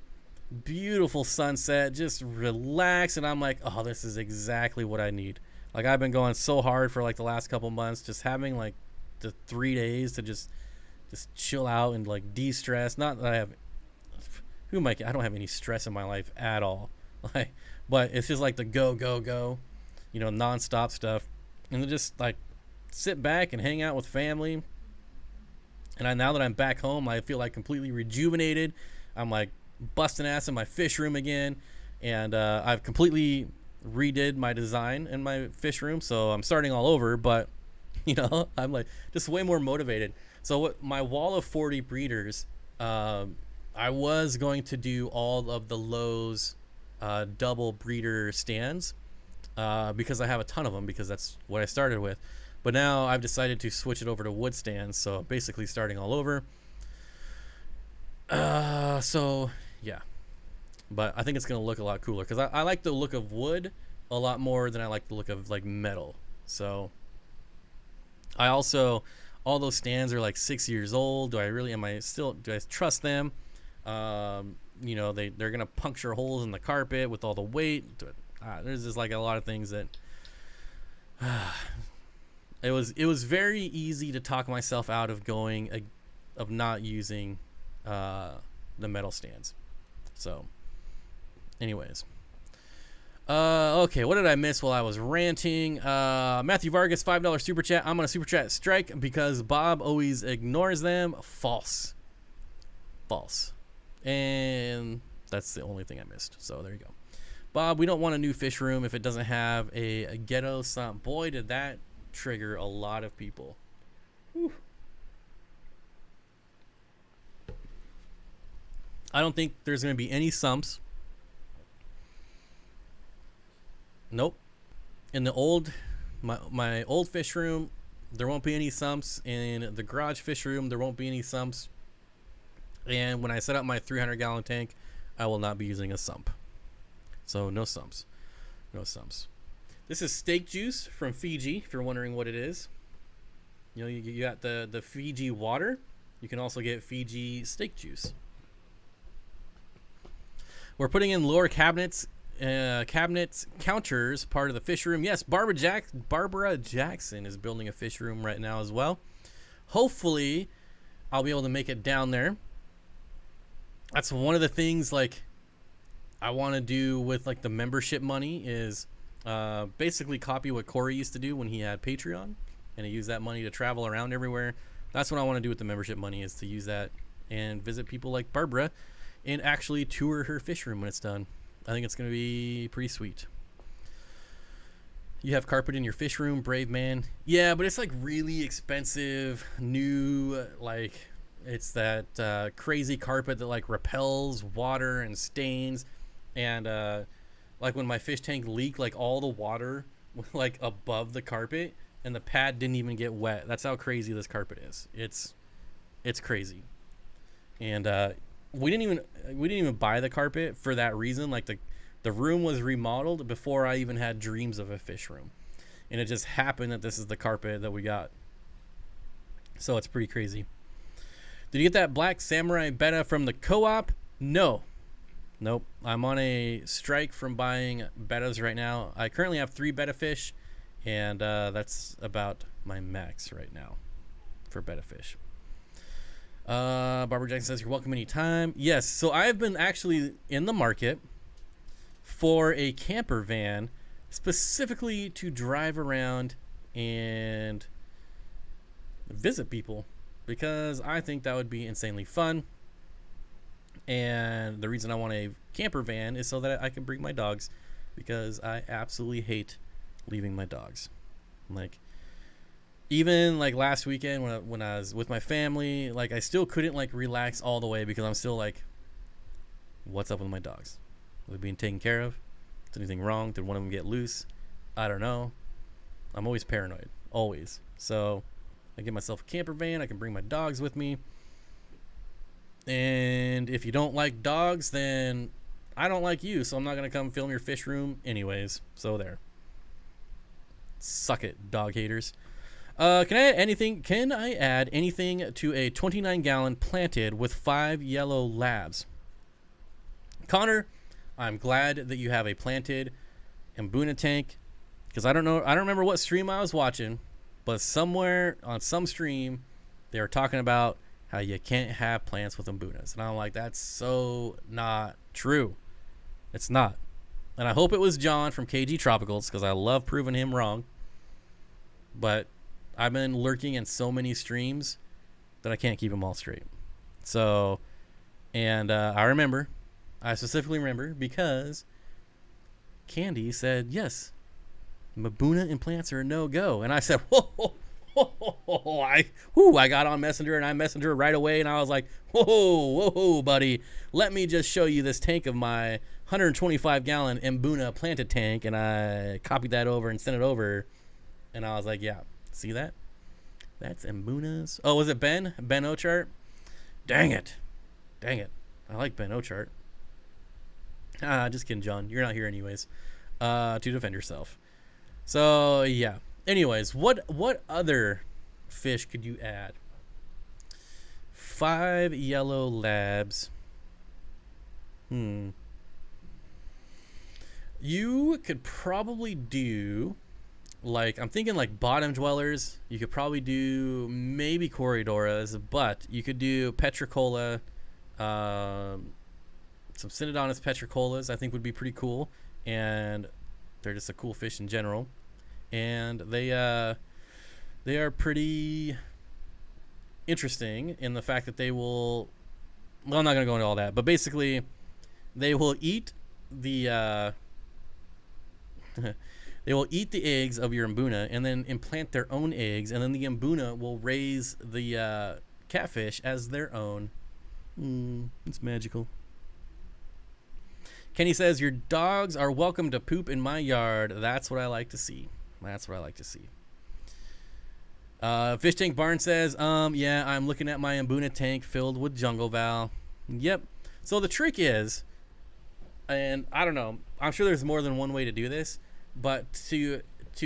[SPEAKER 1] beautiful sunset, just relax, and I'm like, oh, this is exactly what I need. Like, I've been going so hard for like the last couple months, just having like the 3 days to just chill out and like de-stress. Not that I have, I don't have any stress in my life at all. Like, but it's just like the go, you know, nonstop stuff, and then just like sit back and hang out with family. And now that I'm back home, I feel like completely rejuvenated. I'm like busting ass in my fish room again, and I've completely redid my design in my fish room, so I'm starting all over. But you know, I'm like just way more motivated. So what, my wall of 40 breeders, I was going to do all of the Lowe's double breeder stands because I have a ton of them, because that's what I started with. But now I've decided to switch it over to wood stands, so basically starting all over. So yeah, but I think it's gonna look a lot cooler, because I like the look of wood a lot more than I like the look of like metal. So I also, all those stands are like 6 years old. Do I trust them? You know, they're gonna puncture holes in the carpet with all the weight. There's just like a lot of things that it was very easy to talk myself out of not using the metal stands. So anyways, okay, what did I miss while I was ranting? Matthew Vargas, $5 super chat. I'm gonna super chat strike because Bob always ignores them. False. And that's the only thing I missed. So there you go. Bob, we don't want a new fish room if it doesn't have a ghetto sump. Boy, did that trigger a lot of people. Whew. I don't think there's going to be any sumps. Nope. In the my old fish room, there won't be any sumps. In the garage fish room, there won't be any sumps. And when I set up my 300-gallon tank, I will not be using a sump. So no sumps. No sumps. This is steak juice from Fiji, if you're wondering what it is. You know, you got the Fiji water. You can also get Fiji steak juice. We're putting in lower cabinets counters, part of the fish room. Yes, Barbara Jackson is building a fish room right now as well. Hopefully, I'll be able to make it down there. That's one of the things like I want to do with like the membership money is basically copy what Corey used to do when he had Patreon, and he used that money to travel around everywhere. That's what I want to do with the membership money, is to use that and visit people like Barbara and actually tour her fish room when it's done. I think it's going to be pretty sweet. You have carpet in your fish room, brave man. Yeah, but it's like really expensive, new, like it's that crazy carpet that like repels water and stains, and like when my fish tank leaked, like all the water was like above the carpet, and the pad didn't even get wet. That's how crazy this carpet is. It's crazy, and we didn't even buy the carpet for that reason. Like the room was remodeled before I even had dreams of a fish room, and it just happened that this is the carpet that we got. So it's pretty crazy. Did you get that black samurai betta from the co-op? No. Nope. I'm on a strike from buying bettas right now. I currently have 3 betta fish, and that's about my max right now for betta fish. Barbara Jackson says, you're welcome anytime. Yes, so I've been actually in the market for a camper van specifically to drive around and visit people, because I think that would be insanely fun. And the reason I want a camper van is so that I can bring my dogs, because I absolutely hate leaving my dogs. Like, even like last weekend when I was with my family, like I still couldn't like relax all the way, because I'm still like, what's up with my dogs? Are they being taken care of? Is anything wrong? Did one of them get loose? I don't know. I'm always paranoid, always. So I get myself a camper van. I can bring my dogs with me. And if you don't like dogs, then I don't like you, so I'm not going to come film your fish room anyways. So there. Suck it, dog haters. Can I add anything to a 29-gallon planted with 5 yellow labs? Connor, I'm glad that you have a planted Mbuna tank, because I don't remember what stream I was watching, but somewhere on some stream they were talking about how you can't have plants with Mbunas, and I'm like, that's so not true. It's not. And I hope it was John from KG Tropicals, because I love proving him wrong. But I've been lurking in so many streams that I can't keep them all straight. So, and I specifically remember because Candy said, yes, Mbuna and plants are a no-go. And I said, I got on Messenger, and I messaged her right away, and I was like, whoa, buddy, let me just show you this tank of my 125-gallon Mbuna planted tank, and I copied that over and sent it over, and I was like, yeah, see that? That's Mbuna's. Oh, was it Ben Ochart? Dang it. I like Ben Ochart. Just kidding, John. You're not here anyways. To defend yourself. So yeah. Anyways, what other fish could you add? 5 yellow labs. You could probably do, like, I'm thinking like bottom dwellers. You could probably do maybe Corridoras, but you could do Petricola, some Synodontis petricolas I think would be pretty cool, and they're just a cool fish in general, and they are pretty interesting in the fact that they will, well, I'm not going to go into all that, but basically they will eat the they will eat the eggs of your Mbuna and then implant their own eggs, and then the Mbuna will raise the catfish as their own. It's magical. Kenny says, your dogs are welcome to poop in my yard. That's what I like to see. Fish Tank Barn says, yeah, I'm looking at my Mbuna tank filled with jungle val. Yep. So the trick is, and I don't know, I'm sure there's more than one way to do this, but to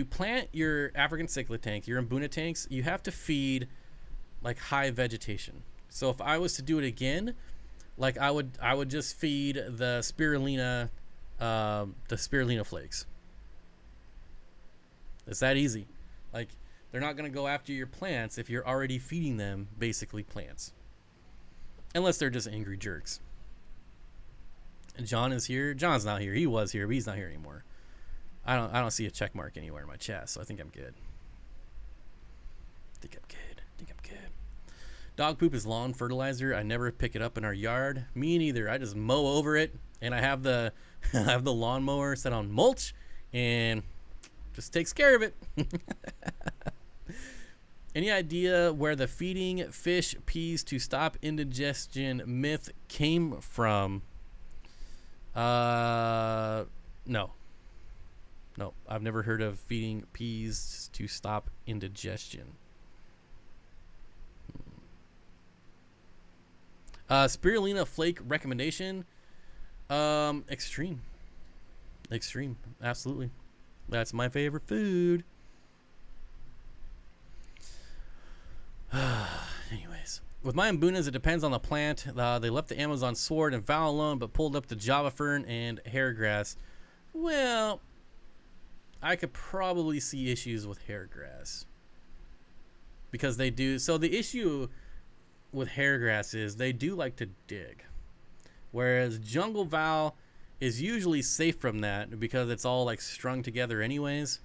[SPEAKER 1] plant your African cichlid tank, your Mbuna tanks, you have to feed like high vegetation. So if I was to do it again, like I would just feed the spirulina flakes. It's that easy. Like, they're not going to go after your plants if you're already feeding them basically plants, unless they're just angry jerks. And John is here. John's not here. He was here, but he's not here anymore. I don't see a check mark anywhere in my chest, so I think I'm good. Dog poop is lawn fertilizer. I never pick it up in our yard. Me neither. I just mow over it, and I have the lawnmower set on mulch, and just takes care of it. Any idea where the feeding fish peas to stop indigestion myth came from? No. No, I've never heard of feeding peas to stop indigestion. Spirulina flake recommendation. Extreme. Extreme. Absolutely. That's my favorite food. Anyways, with my Mbunas, it depends on the plant. They left the Amazon sword and vow alone, but pulled up the Java fern and hair grass. Well, I could probably see issues with hair grass because they do. So the issue with hair grass is they do like to dig, whereas jungle vow is usually safe from that because it's all like strung together anyways.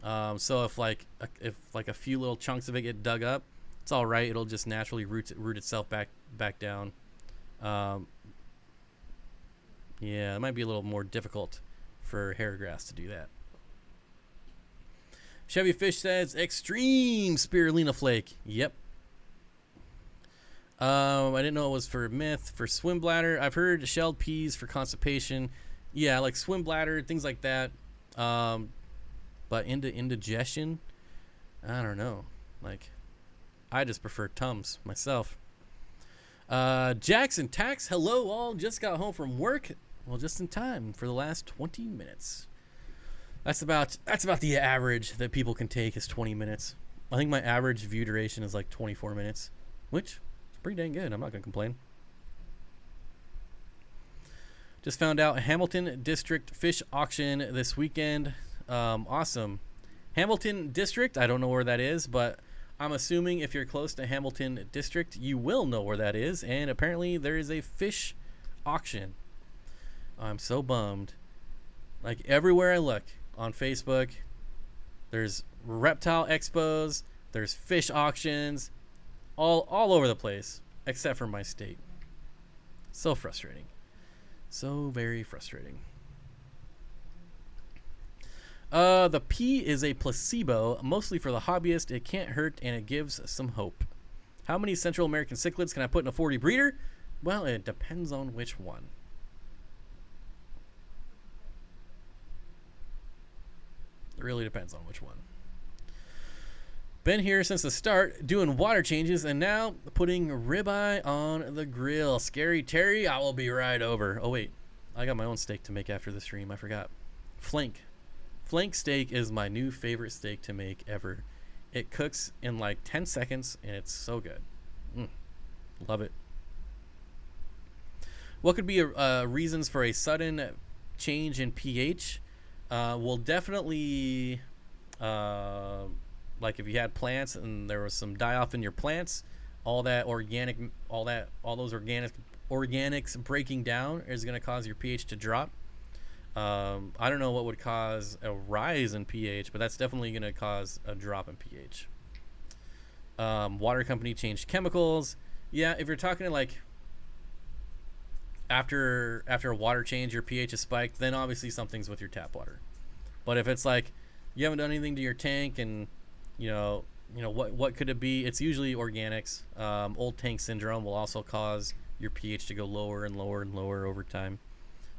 [SPEAKER 1] So if a few little chunks of it get dug up, it's all right. It'll just naturally root itself back down. Yeah, it might be a little more difficult for hair grass to do that. Chevy Fish says extreme spirulina flake. Yep. I didn't know it was for myth. For swim bladder, I've heard shelled peas for constipation. Yeah, like swim bladder, things like that. But into indigestion, I don't know. Like, I just prefer Tums myself. Jackson Tax, hello all. Just got home from work. Well, just in time for the last 20 minutes. That's about the average that people can take is 20 minutes. I think my average view duration is like 24 minutes, which is pretty dang good. I'm not gonna complain. Just found out Hamilton District Fish Auction this weekend. Awesome. Hamilton District, I don't know where that is, but I'm assuming if you're close to Hamilton District, you will know where that is. And apparently there is a fish auction. I'm so bummed. Like everywhere I look on Facebook, there's reptile expos, there's fish auctions, all over the place, except for my state. So frustrating. So very frustrating. The pea is a placebo, mostly for the hobbyist. It can't hurt and it gives some hope. How many Central American cichlids can I put in a 40 breeder? Well, it depends on which one. It really depends on which one. Been here since the start, doing water changes, and now putting ribeye on the grill. Scary Terry, I will be right over. Oh, wait. I got my own steak to make after the stream. I forgot. Flank. Flank steak is my new favorite steak to make ever. It cooks in like 10 seconds, and it's so good. Love it. What could be reasons for a sudden change in pH? Well, definitely... like if you had plants and there was some die-off in your plants, all those organics breaking down is going to cause your pH to drop. I don't know what would cause a rise in pH, but that's definitely going to cause a drop in pH. Water company changed chemicals. Yeah, if you're talking like after a water change, your pH is spiked, then obviously something's with your tap water. But if it's like you haven't done anything to your tank and you know what could it be? It's usually organics. Old tank syndrome will also cause your pH to go lower and lower and lower over time.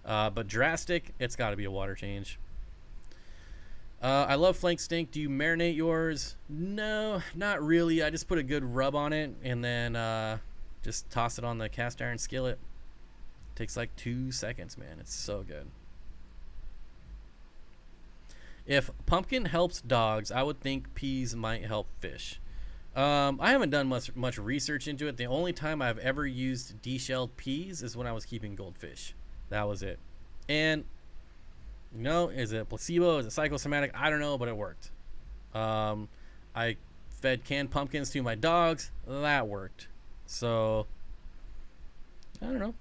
[SPEAKER 1] But drastic, it's got to be a water change. I love flank steak. Do you marinate yours? No, not really. I just put a good rub on it and then just toss it on the cast iron skillet. Takes like 2 seconds, man. It's so good. If pumpkin helps dogs, I would think peas might help fish. I haven't done much research into it. The only time I've ever used deshelled peas is when I was keeping goldfish. That was it. And, is it placebo? Is it psychosomatic? I don't know, but it worked. I fed canned pumpkins to my dogs. That worked. So, I don't know.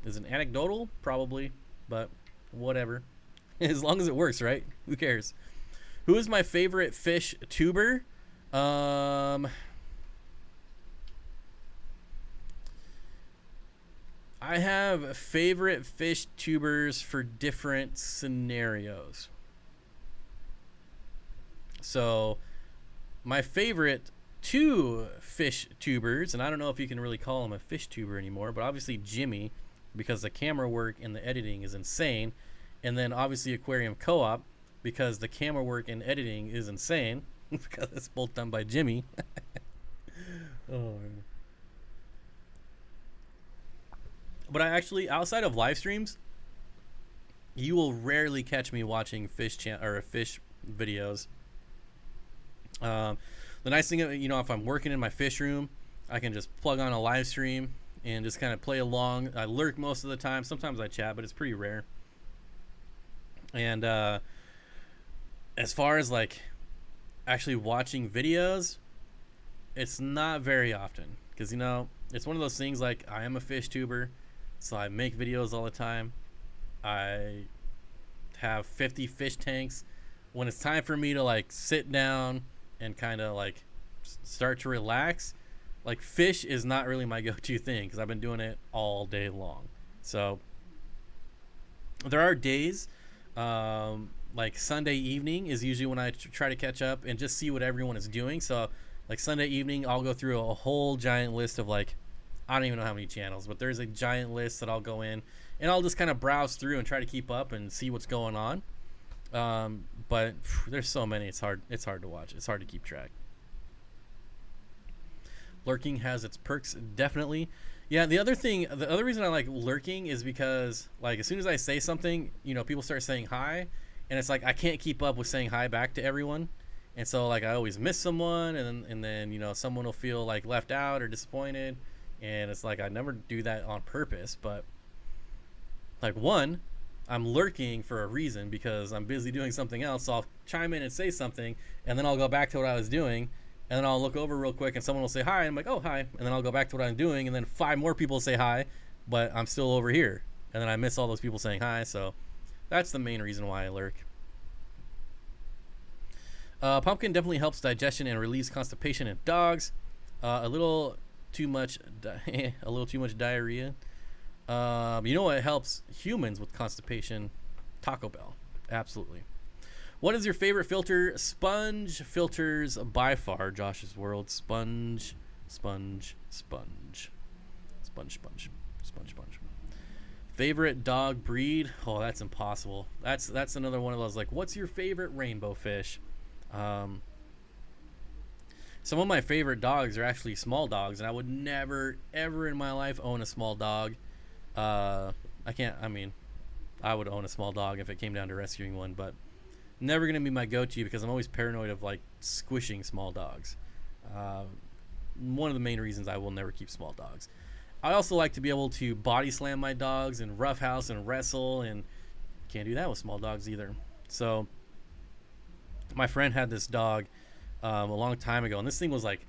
[SPEAKER 1] Is it anecdotal? Probably. But, whatever. As long as it works, right? Who cares? Who is my favorite fish tuber? I have favorite fish tubers for different scenarios. So my favorite two fish tubers, and I don't know if you can really call him a fish tuber anymore, but obviously Jimmy, because the camera work and the editing is insane, and then obviously Aquarium Co-op, because the camera work and editing is insane, because it's both done by Jimmy. Oh. But I actually, outside of live streams, you will rarely catch me watching fish videos. The nice thing, if I'm working in my fish room, I can just plug on a live stream and just kind of play along. I lurk most of the time. Sometimes I chat, but it's pretty rare. And as far as like actually watching videos, it's not very often, because it's one of those things, like, I am a fish tuber, so I make videos all the time. I have 50 fish tanks. When it's time for me to like sit down and kind of like start to relax, like, fish is not really my go-to thing, because I've been doing it all day long. So there are days, like Sunday evening is usually when I try to catch up and just see what everyone is doing. So like Sunday evening, I'll go through a whole giant list of, like, I don't even know how many channels, but there's a giant list that I'll go in and I'll just kind of browse through and try to keep up and see what's going on. But there's so many, it's hard to watch. It's hard to keep track. Lurking has its perks, definitely. Yeah, the other reason I like lurking is because, like, as soon as I say something, people start saying hi, and it's like I can't keep up with saying hi back to everyone. And so, like, I always miss someone, and then someone will feel like left out or disappointed, and it's like I never do that on purpose. But like, I'm lurking for a reason, because I'm busy doing something else. So I'll chime in and say something, and then I'll go back to what I was doing, and then I'll look over real quick, and someone will say hi, and I'm like, oh, hi, and then I'll go back to what I'm doing, and then 5 more people say hi, but I'm still over here, and then I miss all those people saying hi. So that's the main reason why I lurk. Pumpkin definitely helps digestion and relieves constipation in dogs. A little too much diarrhea. What helps humans with constipation? Taco Bell. Absolutely. What is your favorite filter? Sponge filters by far. Josh's World. Sponge. Favorite dog breed? Oh, that's impossible. That's another one of those, like, what's your favorite rainbow fish? Some of my favorite dogs are actually small dogs, and I would never ever in my life own a small dog. I would own a small dog if it came down to rescuing one, but never gonna be my go-to, because I'm always paranoid of, like, squishing small dogs. One of the main reasons I will never keep small dogs. I also like to be able to body slam my dogs and roughhouse and wrestle, and can't do that with small dogs either. So my friend had this dog a long time ago, and this thing was like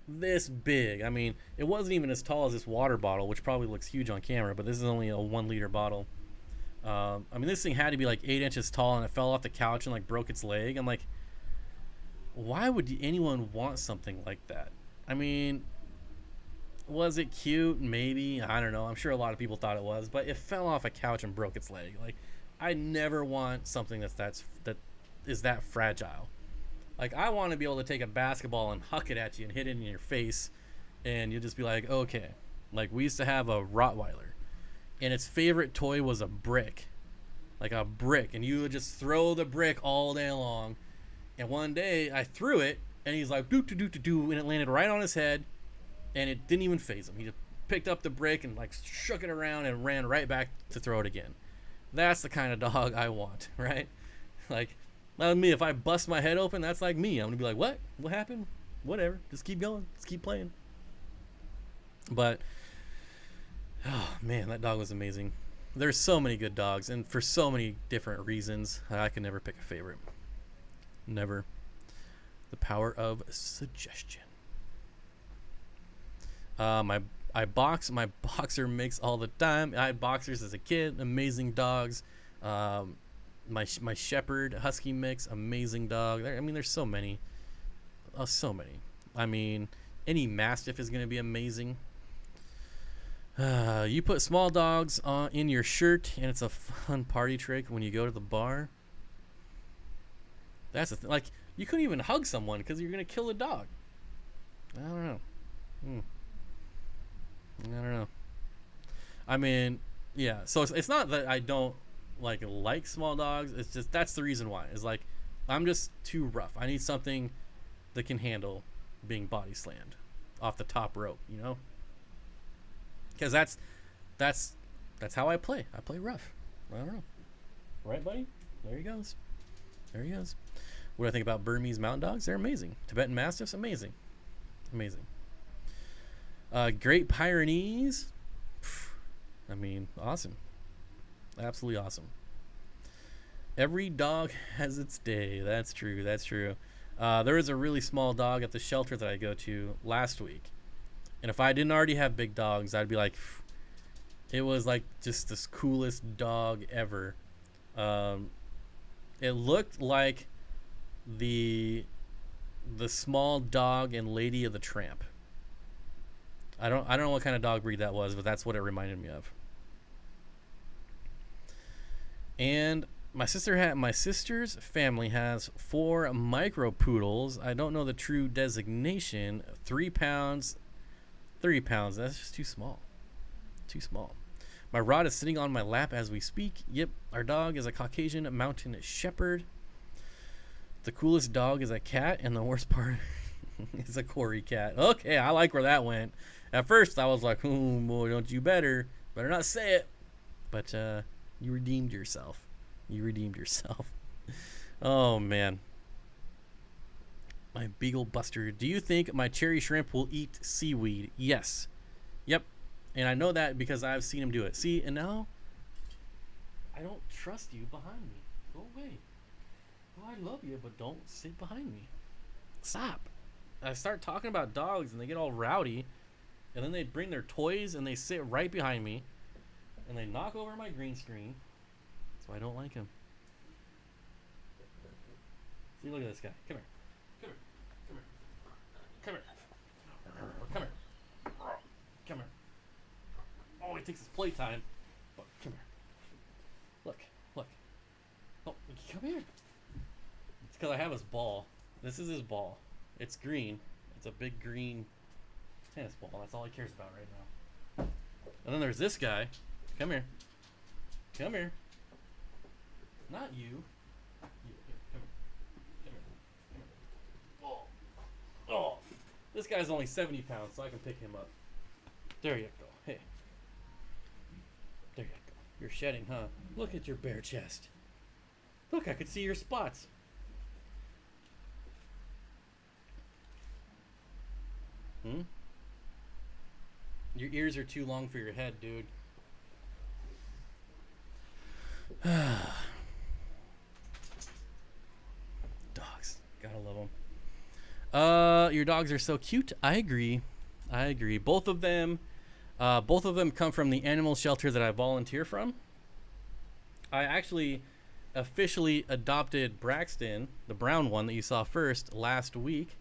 [SPEAKER 1] this big. I mean, it wasn't even as tall as this water bottle, which probably looks huge on camera, but this is only a 1-liter bottle. This thing had to be like 8 inches tall, and it fell off the couch and like broke its leg. I'm like, why would anyone want something like that? I mean, was it cute? Maybe. I don't know. I'm sure a lot of people thought it was, but it fell off a couch and broke its leg. Like, I never want something that is that fragile. Like, I want to be able to take a basketball and huck it at you and hit it in your face, and you'll just be like, okay. Like, we used to have a Rottweiler, and its favorite toy was a brick. Like a brick, and you would just throw the brick all day long. And one day I threw it, and he's like, doo doo doo doo doo, and it landed right on his head, and it didn't even faze him. He just picked up the brick and like shook it around and ran right back to throw it again. That's the kind of dog I want, right? Like, not me. If I bust my head open, that's like me. I'm gonna be like, what? What happened? Whatever. Just keep going. Just keep playing. But, oh man, that dog was amazing. There's so many good dogs, and for so many different reasons, I can never pick a favorite. Never. The power of suggestion. I box my boxer mix all the time. I had boxers as a kid. Amazing dogs. My shepherd husky mix, amazing dog. There's so many. So many. Any mastiff is going to be amazing. You put small dogs in your shirt, and it's a fun party trick when you go to the bar. That's the thing. Like, you couldn't even hug someone because you're gonna kill a dog. I don't know. I don't know. I mean, yeah. So it's not that I don't like small dogs. It's just that's the reason why. Is like I'm just too rough. I need something that can handle being body slammed off the top rope. You know. Because that's how I play. I play rough. I don't know. Right, buddy? There he goes. There he goes. What do I think about Burmese mountain dogs? They're amazing. Tibetan Mastiffs, amazing. Amazing. Great Pyrenees. I mean, awesome. Absolutely awesome. Every dog has its day. That's true. That's true. There was a really small dog at the shelter that I go to last week. And if I didn't already have big dogs, I'd be like, it was like just this coolest dog ever. It looked like the small dog in Lady of the Tramp. I don't know what kind of dog breed that was, but that's what it reminded me of. And my sister's family has 4 micro poodles. I don't know the true designation. 3 pounds, 30 pounds. That's just too small. Too small. My rod is sitting on my lap as we speak. Yep, our dog is a Caucasian mountain shepherd. The coolest dog is a cat, and the worst part is a Corey cat. Okay, I like where that went. At first, I was like, oh, boy, don't you better not say it. But you redeemed yourself. You redeemed yourself. Oh, man. My Beagle Buster. Do you think my cherry shrimp will eat seaweed? Yes. Yep. And I know that because I've seen him do it. See, and now I don't trust you behind me. Go away. Oh, I love you, but don't sit behind me. Stop. I start talking about dogs and they get all rowdy. And then they bring their toys and they sit right behind me. And they knock over my green screen. So I don't like him. See, look at this guy. Come here. Come here. Come here. Come here. Come here. Come here. Oh, he takes his playtime. But come here. Look. Look. Oh, come here. It's because I have his ball. This is his ball. It's green. It's a big green tennis ball. That's all he cares about right now. And then there's this guy. Come here. Come here. Not you. Come here. Come here. Come here. Oh. This guy's only 70 pounds, so I can pick him up. There you go. Hey. There you go. You're shedding, huh? Look at your bare chest. Look, I could see your spots. Your ears are too long for your head, dude. Dogs. Gotta love them. Your dogs are so cute. I agree. Both of them come from the animal shelter that I volunteer from. I actually officially adopted Braxton, the brown one that you saw first, last week.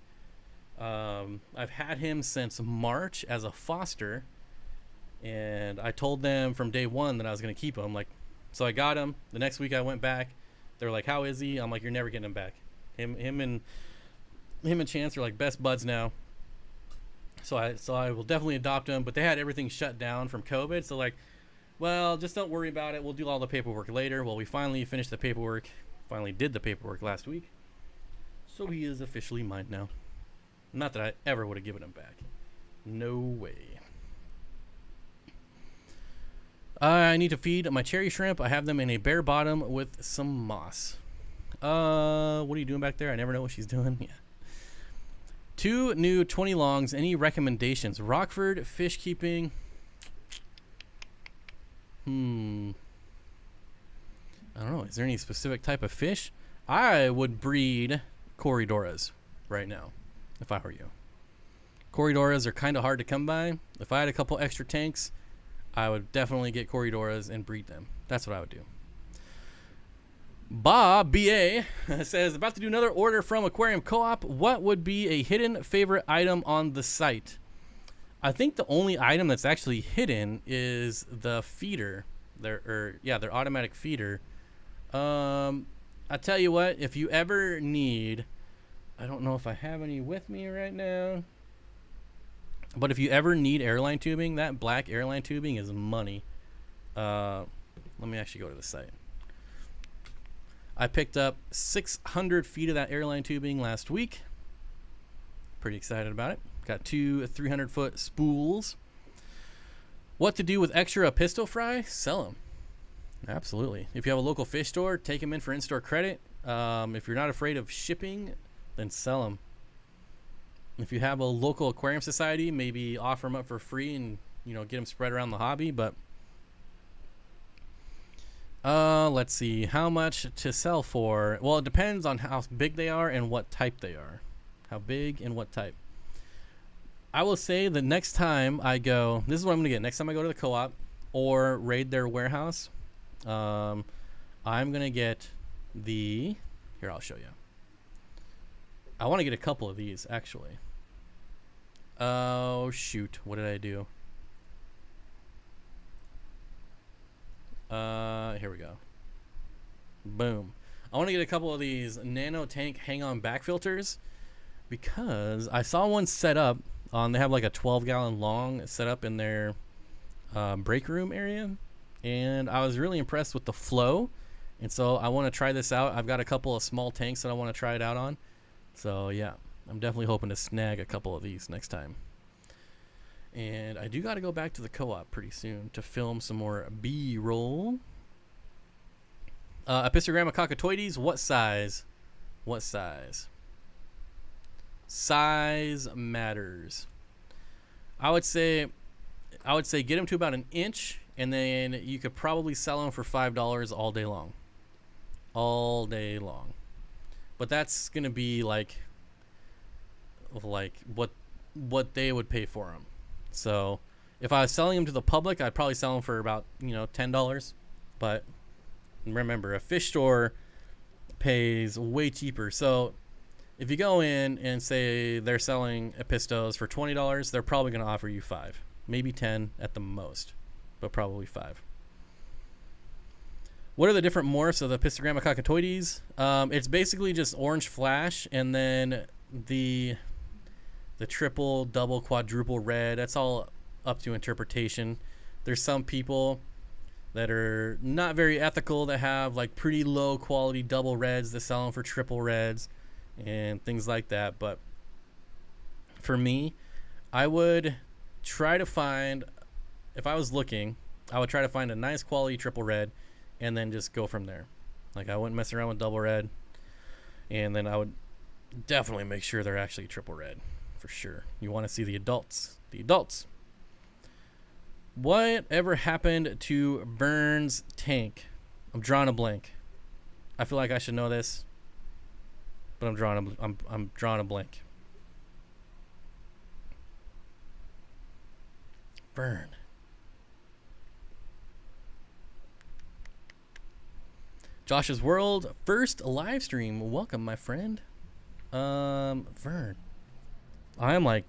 [SPEAKER 1] I've had him since March as a foster, and I told them from day one that I was going to keep him. So I got him. The next week I went back. They were like, "How is he?" I'm like, "You're never getting him back." Him and Chance are like best buds now. So I will definitely adopt him. But they had everything shut down from COVID. So well, just don't worry about it. We'll do all the paperwork later. Well, we finally finished the paperwork. Finally did the paperwork last week. So he is officially mine now. Not that I ever would have given him back. No way. I need to feed my cherry shrimp. I have them in a bare bottom with some moss. What are you doing back there? I never know what she's doing. Yeah. 2 new 20 longs. Any recommendations? Rockford, fish keeping. I don't know. Is there any specific type of fish? I would breed Corridoras right now, if I were you. Corridoras are kind of hard to come by. If I had a couple extra tanks, I would definitely get Corridoras and breed them. That's what I would do. Bob BA says, about to do another order from Aquarium Co-op. What would be a hidden favorite item on the site? I think the only item that's actually hidden is the feeder. Their automatic feeder. I tell you what, if you ever need, I don't know if I have any with me right now, but if you ever need airline tubing, that black airline tubing is money. Let me actually go to the site. I picked up 600 feet of that airline tubing last week. Pretty excited about it. Got 2 300-foot spools. What to do with extra pistol fry? Sell them. Absolutely. If you have a local fish store, take them in for in-store credit. If you're not afraid of shipping, then sell them. If you have a local aquarium society, maybe offer them up for free and, you know, get them spread around the hobby. But let's see how much to sell for. Well, it depends on how big they are and what type they are. How big and what type. I will say the next time I go, this is what I'm gonna get. Next time I go to the co-op or raid their warehouse, I'm gonna get the. Here, I'll show you. I want to get a couple of these actually. Oh shoot! What did I do? Here we go. Boom. I want to get a couple of these nano tank hang-on back filters because I saw one set up on. They have like a 12-gallon long set up in their break room area, and I was really impressed with the flow. And so I want to try this out. I've got a couple of small tanks that I want to try it out on. So yeah, I'm definitely hoping to snag a couple of these next time. And I do got to go back to the co-op pretty soon to film some more B-roll. Epistogramma cockatoides, what size? What size? Size matters. I would say get them to about an inch, and then you could probably sell them for $5 all day long. All day long. But that's gonna be like what they would pay for them. So if I was selling them to the public, I'd probably sell them for about, you know, $10. But remember, a fish store pays way cheaper. So if you go in and say they're selling Epistos for $20, they're probably going to offer you $5, maybe $10 at the most, but probably $5. What are the different morphs of the Epistogramma cockatoides? It's basically just orange flash, and then the triple, double, quadruple red. That's all up to interpretation. There's some people that are not very ethical that have like pretty low quality double reds that sell them for triple reds and things like that. But for me, I would try to find, if I was looking, I would try to find a nice quality triple red and then just go from there. Like I wouldn't mess around with double red, and then I would definitely make sure they're actually triple red for sure. You want to see the adults. The adults. Whatever happened to Burns' tank? I'm drawing a blank. I feel like I should know this, but I'm drawing a blank. Burn. Josh's World first live stream. Welcome, my friend. Vern. I am like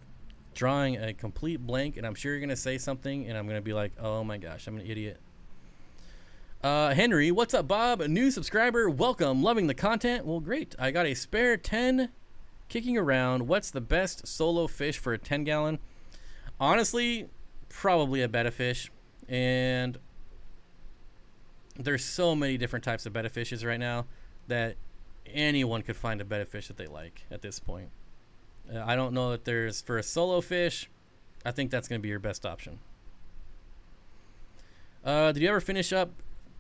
[SPEAKER 1] drawing a complete blank, and I'm sure you're gonna say something, and I'm gonna be like, "Oh my gosh, I'm an idiot." Henry, what's up, Bob? A new subscriber. Welcome. Loving the content. Well, great. I got a spare 10 kicking around. What's the best solo fish for a 10-gallon? Honestly, probably a betta fish, and there's so many different types of betta fishes right now that anyone could find a betta fish that they like at this point. I don't know that there's, for a solo fish, I think that's going to be your best option. Did you ever finish up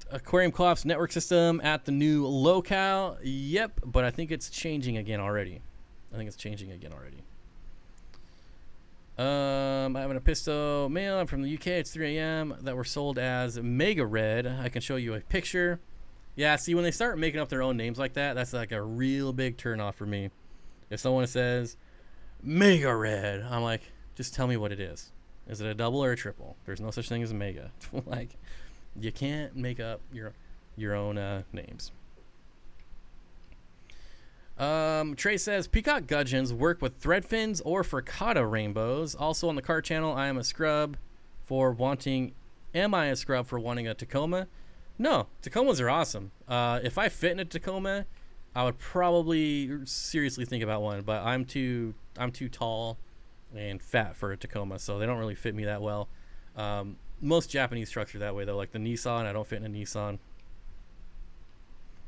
[SPEAKER 1] Aquarium Co-op's network system at the new locale? Yep, but I think it's changing again already. I have an Episto male. I'm from the UK. It's 3 a.m. that were sold as Mega Red. I can show you a picture. Yeah, see, when they start making up their own names like that, that's like a real big turnoff for me. If someone says Mega Red, I'm like, just tell me what it is. Is it a double or a triple? There's no such thing as a mega. Like, you can't make up your own names. Trey says Peacock Gudgeons work with thread fins or friccata rainbows. Also on the cart channel, am I a scrub for wanting a Tacoma? No, Tacomas are awesome. If I fit in a Tacoma, I would probably seriously think about one, but I'm too tall and fat for a Tacoma, so they don't really fit me that well. Most Japanese trucks are that way though, like the Nissan. I don't fit in a Nissan,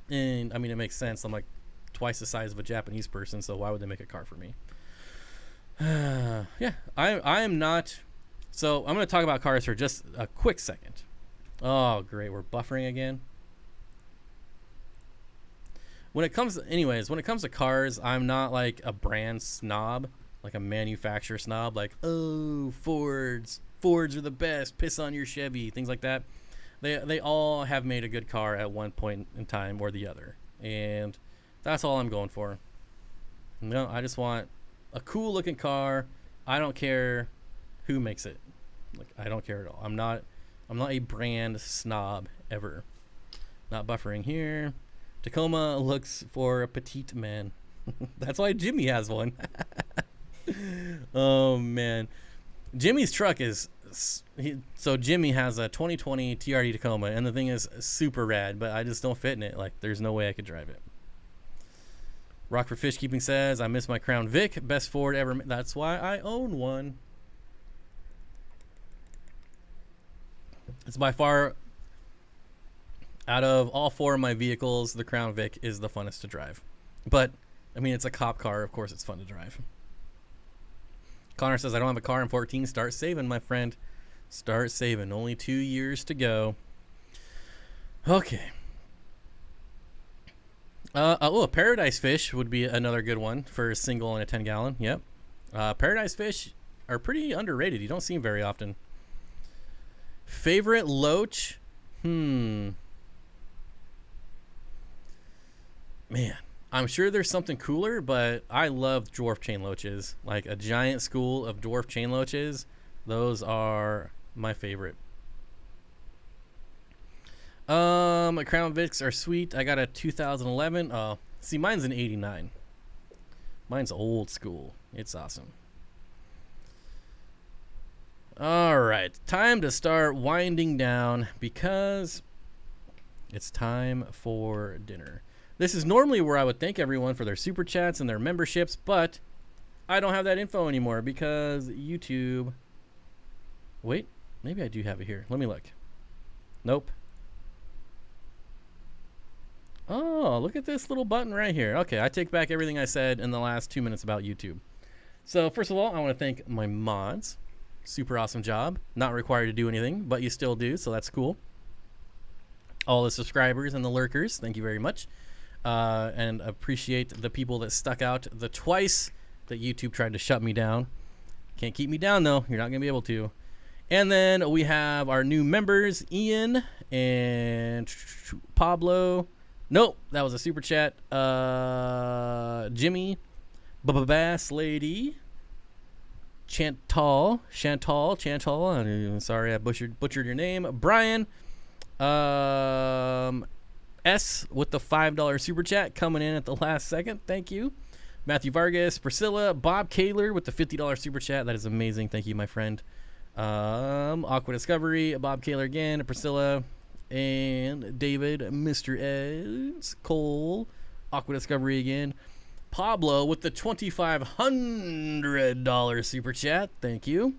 [SPEAKER 1] and I mean it makes sense. I'm like twice the size of a Japanese person, so why would they make a car for me? Yeah, I am not. So I'm going to talk about cars for just a quick second. Oh, great, we're buffering again. When it comes to cars, I'm not like a brand snob, like a manufacturer snob, like, oh, Fords are the best, piss on your Chevy, things like that. They all have made a good car at one point in time or the other, and that's all I'm going for. No, I just want a cool looking car. I don't care who makes it. Like, I don't care at all. I'm not a brand snob ever. Not buffering here. Tacoma looks for a petite man. That's why Jimmy has one. Oh man, Jimmy's truck is so Jimmy has a 2020 TRD Tacoma, and the thing is super rad, but I just don't fit in it. Like, there's no way I could drive it. Rock for Fish Keeping says, I miss my Crown Vic, best Ford ever. That's why I own one. It's by far, out of all four of my vehicles, the Crown Vic is the funnest to drive. But I mean, it's a cop car, of course it's fun to drive. Connor says, I don't have a car in 14. Start saving, my friend. Start saving. Only 2 years to go. Okay. A Paradise Fish would be another good one for a single and a 10-gallon. Yep. Paradise Fish are pretty underrated. You don't see them very often. Favorite Loach? Man. I'm sure there's something cooler, but I love dwarf chain loaches. Like a giant school of dwarf chain loaches. Those are my favorite. Crown Vics are sweet. I got a 2011. Oh, see, mine's an 89. Mine's old school. It's awesome. All right, time to start winding down because it's time for dinner. This is normally where I would thank everyone for their super chats and their memberships, but I don't have that info anymore because YouTube. Wait, maybe I do have it here. Let me look. Nope. Oh, look at this little button right here. Okay, I take back everything I said in the last 2 minutes about YouTube. So first of all, I want to thank my mods. Super awesome job. Not required to do anything, but you still do, so that's cool. All the subscribers and the lurkers, thank you very much. And appreciate the people that stuck out the twice that YouTube tried to shut me down. Can't keep me down, though. You're not going to be able to. And then we have our new members, Ian and Pablo. Nope, that was a super chat. Jimmy, Bass Lady, Chantal. I'm sorry I butchered your name. Brian, S with the $5 super chat coming in at the last second. Thank you. Matthew Vargas, Priscilla, Bob Kaler with the $50 super chat. That is amazing. Thank you, my friend. Aqua Discovery, Bob Kaler again, Priscilla, and David, Mr. Eds, Cole, Aqua Discovery again. Pablo with the $2,500 super chat. Thank you.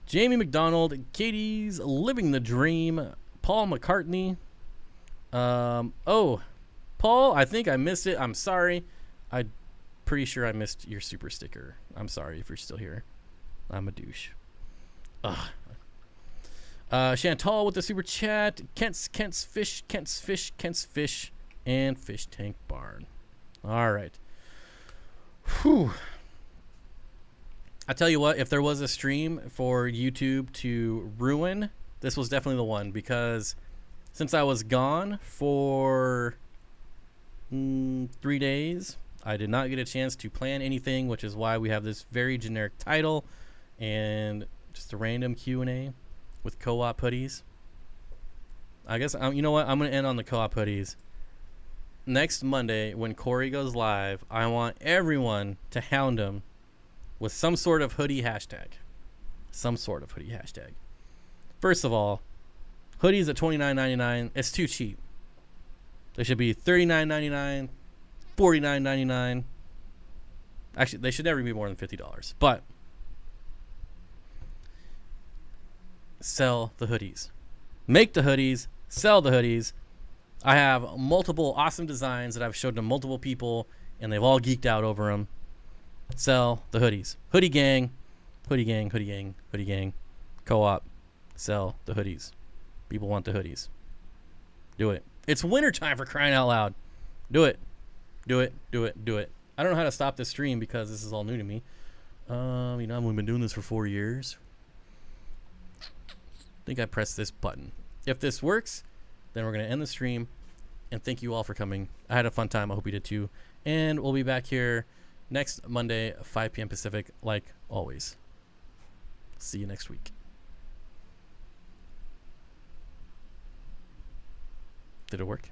[SPEAKER 1] Jamie McDonald, Katie's Living the Dream, Paul McCartney. Oh, Paul, I think I missed it. I'm sorry. I'm pretty sure I missed your super sticker. I'm sorry if you're still here. I'm a douche. Ugh. Chantal with the super chat. Kent's Fish, and Fish Tank Barn. All right. Whew. I tell you what, if there was a stream for YouTube to ruin, this was definitely the one, because since I was gone for 3 days, I did not get a chance to plan anything, which is why we have this very generic title and just a random Q&A with co-op hoodies. I guess, you know what? I'm going to end on the co-op hoodies. Next Monday, when Corey goes live, I want everyone to hound him with some sort of hoodie hashtag. First of all, Hoodies at $29.99. It's too cheap. They should be $39.99, $49.99. Actually, they should never be more than $50. But sell the hoodies. Make the hoodies. Sell the hoodies. I have multiple awesome designs that I've showed to multiple people, and they've all geeked out over them. Sell the hoodies. Hoodie gang. Hoodie gang. Hoodie gang. Hoodie gang. Co-op. Sell the hoodies. People want the hoodies. Do it. It's wintertime, for crying out loud. Do it. Do it. Do it. Do it. I don't know how to stop this stream because this is all new to me. We've been doing this for 4 years. I think I pressed this button. If this works, then we're going to end the stream. And thank you all for coming. I had a fun time. I hope you did too. And we'll be back here next Monday, 5 p.m. Pacific, like always. See you next week. Did it work?